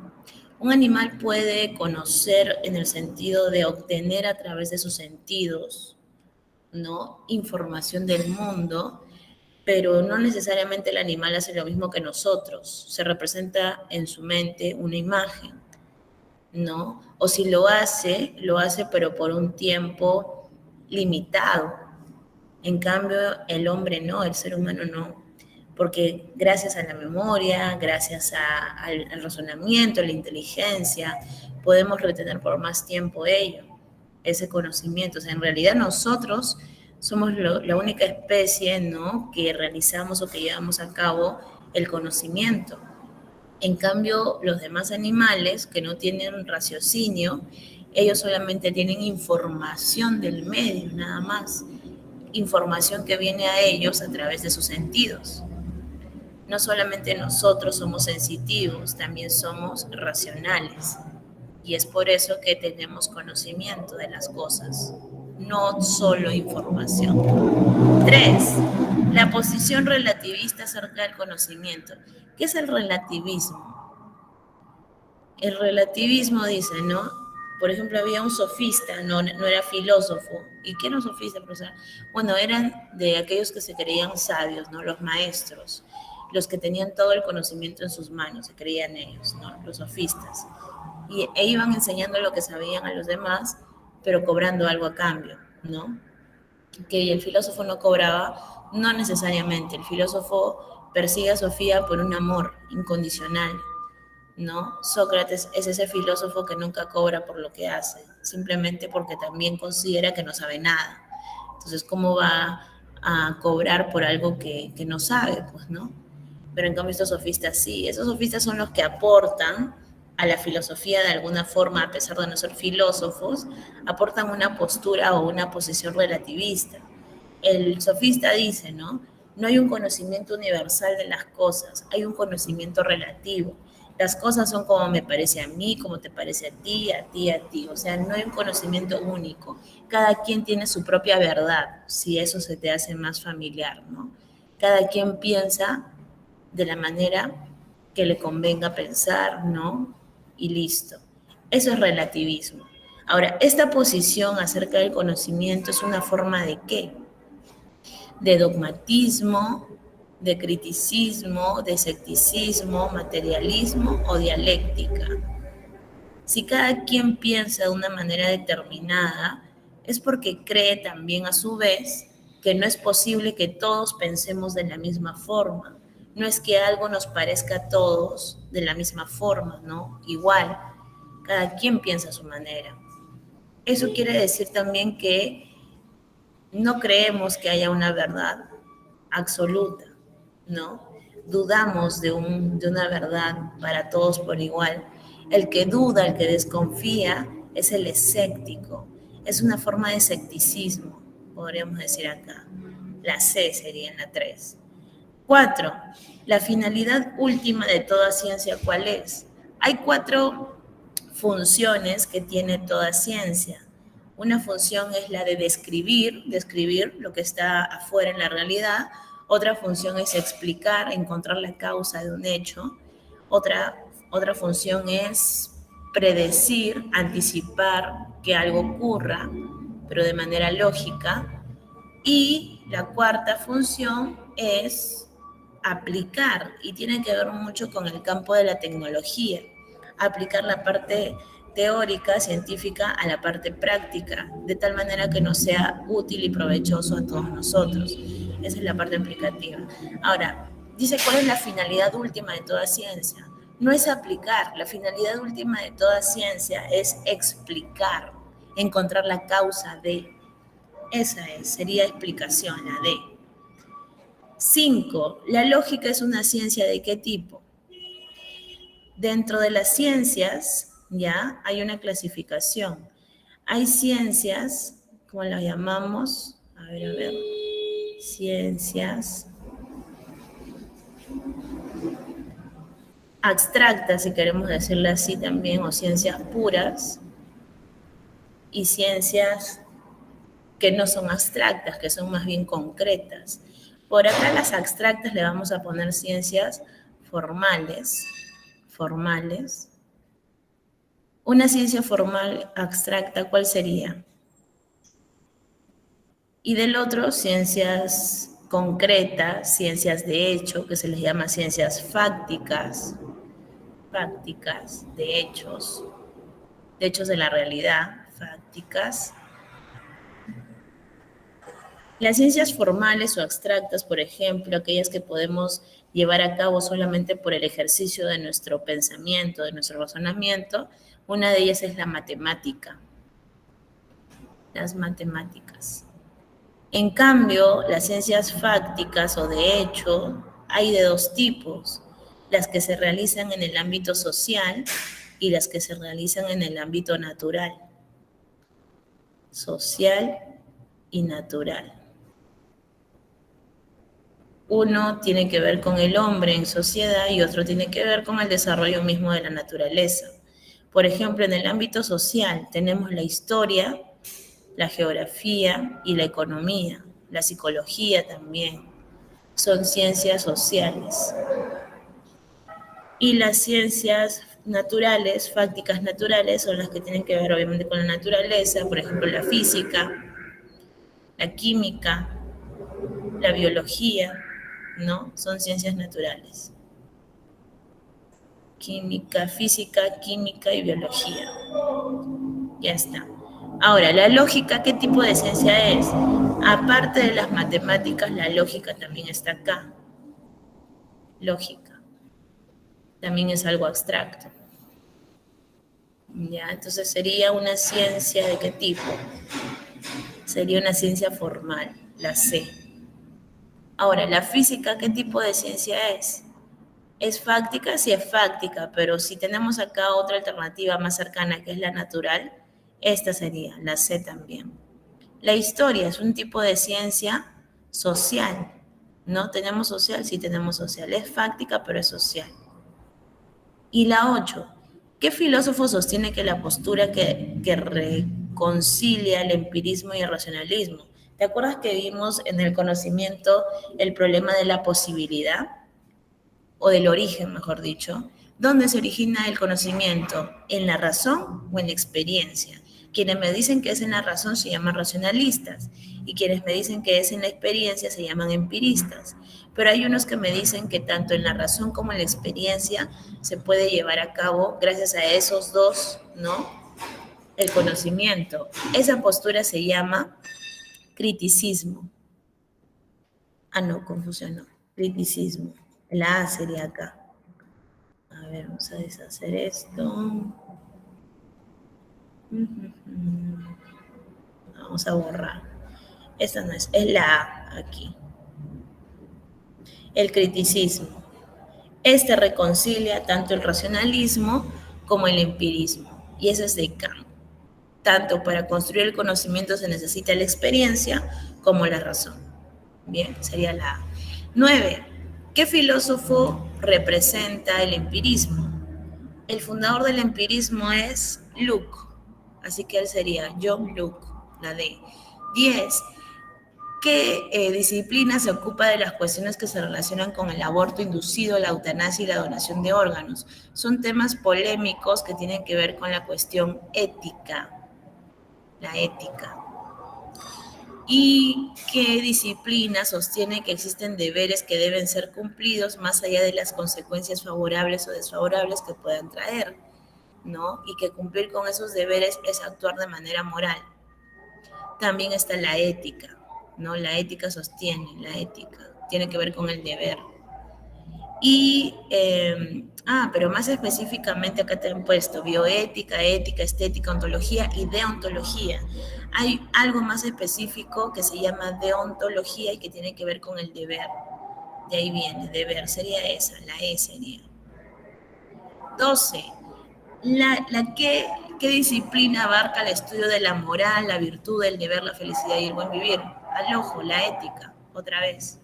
Un animal puede conocer en el sentido de obtener a través de sus sentidos, ¿no? Información del mundo, pero no necesariamente el animal hace lo mismo que nosotros. Se representa en su mente una imagen, ¿no? O si lo hace pero por un tiempo limitado. En cambio, el hombre no, el ser humano no. Porque gracias a la memoria, gracias al razonamiento, a la inteligencia, podemos retener por más tiempo ello, ese conocimiento. O sea, en realidad nosotros somos la única especie, ¿no?, que realizamos o que llevamos a cabo el conocimiento. En cambio, los demás animales que no tienen raciocinio, ellos solamente tienen información del medio, nada más. Información que viene a ellos a través de sus sentidos. No solamente nosotros somos sensitivos, también somos racionales. Y es por eso que tenemos conocimiento de las cosas, no solo información. 3. La posición relativista acerca del conocimiento. ¿Qué es el relativismo? El relativismo dice, ¿no? Por ejemplo, había un sofista, no era filósofo. ¿Y qué era un sofista, profesora? Bueno, eran de aquellos que se creían sabios, ¿no? Los maestros, los que tenían todo el conocimiento en sus manos, se creían ellos, ¿no? Los sofistas. E iban enseñando lo que sabían a los demás, pero cobrando algo a cambio, ¿no? Que el filósofo no cobraba, no necesariamente. El filósofo persigue a Sofía por un amor incondicional, ¿no? Sócrates es ese filósofo que nunca cobra por lo que hace, simplemente porque también considera que no sabe nada. Entonces, ¿cómo va a cobrar por algo que no sabe, pues, ¿no? Pero en cambio estos sofistas sí, esos sofistas son los que aportan a la filosofía de alguna forma, a pesar de no ser filósofos, aportan una postura o una posición relativista. El sofista dice, ¿no? No hay un conocimiento universal de las cosas, hay un conocimiento relativo. Las cosas son como me parece a mí, como te parece a ti, a ti, a ti. O sea, no hay un conocimiento único. Cada quien tiene su propia verdad, si eso se te hace más familiar, ¿no? Cada quien piensa de la manera que le convenga pensar, ¿no? Y listo. Eso es relativismo. Ahora, esta posición acerca del conocimiento es una forma de qué? De dogmatismo, de criticismo, de escepticismo, materialismo o dialéctica. Si cada quien piensa de una manera determinada, es porque cree también a su vez que no es posible que todos pensemos de la misma forma. No es que algo nos parezca a todos de la misma forma, ¿no? Igual, cada quien piensa a su manera. Eso quiere decir también que no creemos que haya una verdad absoluta, ¿no? Dudamos de una verdad para todos por igual. El que duda, el que desconfía, es el escéptico. Es una forma de escepticismo, podríamos decir acá. La C sería en la 3. 4. La finalidad última de toda ciencia, ¿cuál es? Hay 4 funciones que tiene toda ciencia. Una función es la de describir lo que está afuera en la realidad. Otra función es explicar, encontrar la causa de un hecho. Otra función es predecir, anticipar que algo ocurra, pero de manera lógica. Y la cuarta función es aplicar, y tiene que ver mucho con el campo de la tecnología, aplicar la parte teórica, científica, a la parte práctica, de tal manera que nos sea útil y provechoso a todos nosotros. Esa es la parte aplicativa. Ahora, dice, ¿cuál es la finalidad última de toda ciencia? No es aplicar, la finalidad última de toda ciencia es explicar, encontrar la causa de. Esa sería explicación, la D. 5. La lógica es una ciencia de qué tipo. Dentro de las ciencias, ya, hay una clasificación. Hay ciencias, ¿cómo las llamamos? A ver. Ciencias abstractas, si queremos decirlo así también, o ciencias puras, y ciencias que no son abstractas, que son más bien concretas. Por acá las abstractas le vamos a poner ciencias formales. Una ciencia formal abstracta, ¿cuál sería? Y del otro, ciencias concretas, ciencias de hecho, que se les llama ciencias fácticas, de hechos de la realidad, fácticas. Las ciencias formales o abstractas, por ejemplo, aquellas que podemos llevar a cabo solamente por el ejercicio de nuestro pensamiento, de nuestro razonamiento, una de ellas es la matemática, las matemáticas. En cambio, las ciencias fácticas o de hecho hay de 2 tipos, las que se realizan en el ámbito social y las que se realizan en el ámbito natural, social y natural. Uno tiene que ver con el hombre en sociedad y otro tiene que ver con el desarrollo mismo de la naturaleza. Por ejemplo, en el ámbito social tenemos la historia, la geografía y la economía, la psicología también. Son ciencias sociales. Y las ciencias naturales, fácticas naturales, son las que tienen que ver obviamente con la naturaleza, por ejemplo, la física, la química, la biología, ¿no? Son ciencias naturales. Química, física, química y biología. Ya está. Ahora, la lógica, ¿qué tipo de ciencia es? Aparte de las matemáticas, la lógica también está acá. Lógica. También es algo abstracto. Ya, entonces sería una ciencia ¿de qué tipo? Sería una ciencia formal, la C. Ahora, la física, ¿qué tipo de ciencia es? ¿Es fáctica? Sí es fáctica, pero si tenemos acá otra alternativa más cercana que es la natural, esta sería la C también. La historia es un tipo de ciencia social, ¿no? ¿Tenemos social? Sí tenemos social. Es fáctica, pero es social. Y la 8. ¿Qué filósofo sostiene que la postura que reconcilia el empirismo y el racionalismo? ¿Te acuerdas que vimos en el conocimiento el problema de la posibilidad? O del origen, mejor dicho. ¿Dónde se origina el conocimiento? ¿En la razón o en la experiencia? Quienes me dicen que es en la razón se llaman racionalistas y quienes me dicen que es en la experiencia se llaman empiristas. Pero hay unos que me dicen que tanto en la razón como en la experiencia se puede llevar a cabo, gracias a esos dos, ¿no? El conocimiento. Esa postura se llama criticismo. Ah, no, confusión, no. Criticismo. La A sería acá. A ver, vamos a deshacer esto. Vamos a borrar. Esta no es la A aquí. El criticismo. Este reconcilia tanto el racionalismo como el empirismo. Y eso es de Kant. Tanto para construir el conocimiento se necesita la experiencia como la razón. Bien, sería la A. 9. ¿Qué filósofo representa el empirismo? El fundador del empirismo es Locke, así que él sería John Locke, la D. 10. ¿Qué disciplina se ocupa de las cuestiones que se relacionan con el aborto inducido, la eutanasia y la donación de órganos? Son temas polémicos que tienen que ver con la cuestión ética, la ética. ¿Y qué disciplina sostiene que existen deberes que deben ser cumplidos más allá de las consecuencias favorables o desfavorables que puedan traer? ¿No? Y que cumplir con esos deberes es actuar de manera moral. También está la ética, ¿no? La ética sostiene, la ética tiene que ver con el deber. Y, pero más específicamente acá te han puesto bioética, ética, estética, ontología y deontología. Hay algo más específico que se llama deontología y que tiene que ver con el deber. De ahí viene, deber, sería esa, la E sería. 12. ¿Qué disciplina abarca el estudio de la moral, la virtud, el deber, la felicidad y el buen vivir? Al ojo, la ética, otra vez.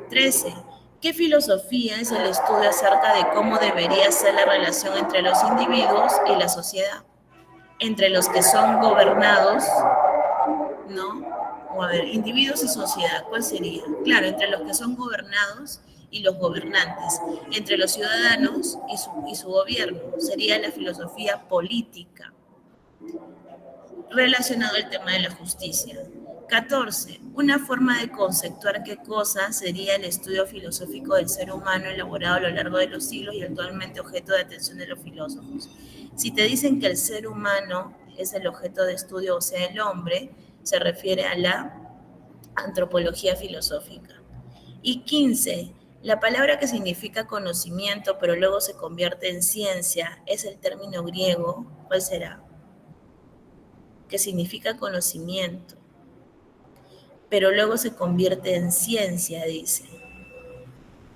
13. ¿Qué filosofía es el estudio acerca de cómo debería ser la relación entre los individuos y la sociedad? Entre los que son gobernados, ¿no? O a ver, individuos y sociedad, ¿cuál sería? Claro, entre los que son gobernados y los gobernantes, entre los ciudadanos y su gobierno, sería la filosofía política, relacionado al tema de la justicia. 14. Una forma de conceptuar qué cosa sería el estudio filosófico del ser humano elaborado a lo largo de los siglos y actualmente objeto de atención de los filósofos. Si te dicen que el ser humano es el objeto de estudio, o sea, el hombre, se refiere a la antropología filosófica. Y 15. La palabra que significa conocimiento, pero luego se convierte en ciencia, es el término griego. ¿Cuál será? Que significa conocimiento, pero luego se convierte en ciencia, dice.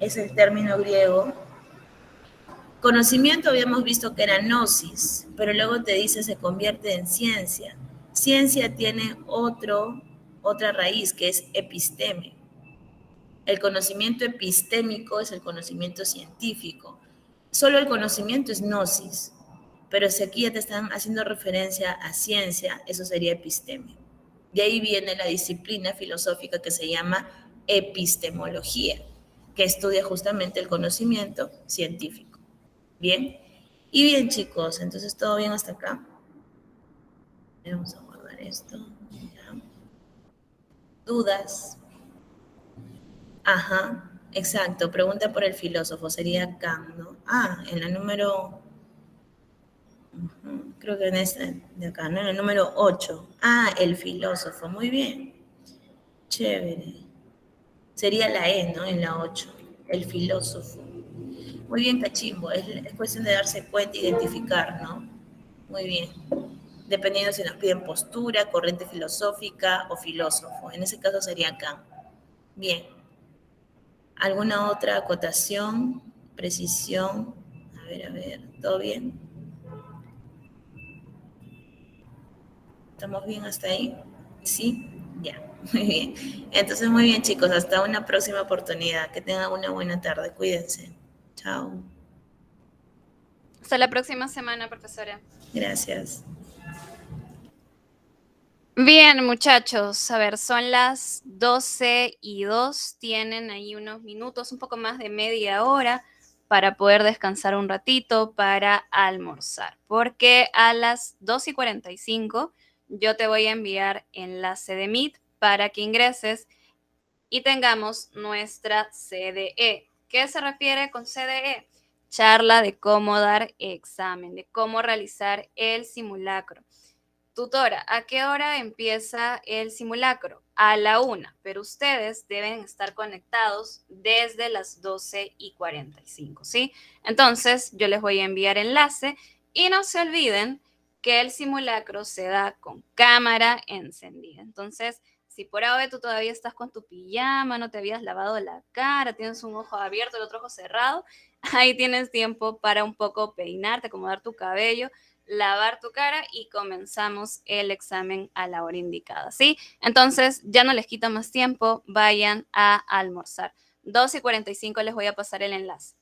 Es el término griego. Conocimiento habíamos visto que era gnosis, pero luego te dice se convierte en ciencia. Ciencia tiene otra raíz que es episteme. El conocimiento epistémico es el conocimiento científico. Solo el conocimiento es gnosis, pero si aquí ya te están haciendo referencia a ciencia, eso sería episteme. De ahí viene la disciplina filosófica que se llama epistemología, que estudia justamente el conocimiento científico. ¿Bien? Y bien, chicos, entonces todo bien hasta acá. Vamos a guardar esto. Ya. ¿Dudas? Ajá, exacto. Pregunta por el filósofo, sería Kant, ¿no? Ah, en la número... creo que en esta de acá, ¿no? En el número 8. Ah, el filósofo, muy bien. Chévere. Sería la E, ¿no? En la 8. El filósofo. Muy bien, cachimbo. Es cuestión de darse cuenta e identificar, ¿no? Muy bien. Dependiendo si nos piden postura, corriente filosófica o filósofo. En ese caso sería Kant. Bien. ¿Alguna otra acotación, precisión? A ver, ¿todo bien? ¿Estamos bien hasta ahí? ¿Sí? Ya, muy bien. Entonces, muy bien, chicos, hasta una próxima oportunidad. Que tengan una buena tarde. Cuídense. Chao. Hasta la próxima semana, profesora. Gracias. Bien, muchachos, a ver, son las 12:02, tienen ahí unos minutos, un poco más de media hora para poder descansar un ratito para almorzar, porque a las 2:45 yo te voy a enviar enlace de Meet para que ingreses y tengamos nuestra CDE. ¿Qué se refiere con CDE? Charla de cómo dar examen, de cómo realizar el simulacro. Tutora, ¿a qué hora empieza el simulacro? A la 1, pero ustedes deben estar conectados desde las 12:45, ¿sí? Entonces, yo les voy a enviar enlace y no se olviden que el simulacro se da con cámara encendida. Entonces, si por ahora tú todavía estás con tu pijama, no te habías lavado la cara, tienes un ojo abierto, el otro ojo cerrado, ahí tienes tiempo para un poco peinarte, acomodar tu cabello, lavar tu cara y comenzamos el examen a la hora indicada, ¿sí? Entonces, ya no les quito más tiempo, vayan a almorzar. 2:45 les voy a pasar el enlace.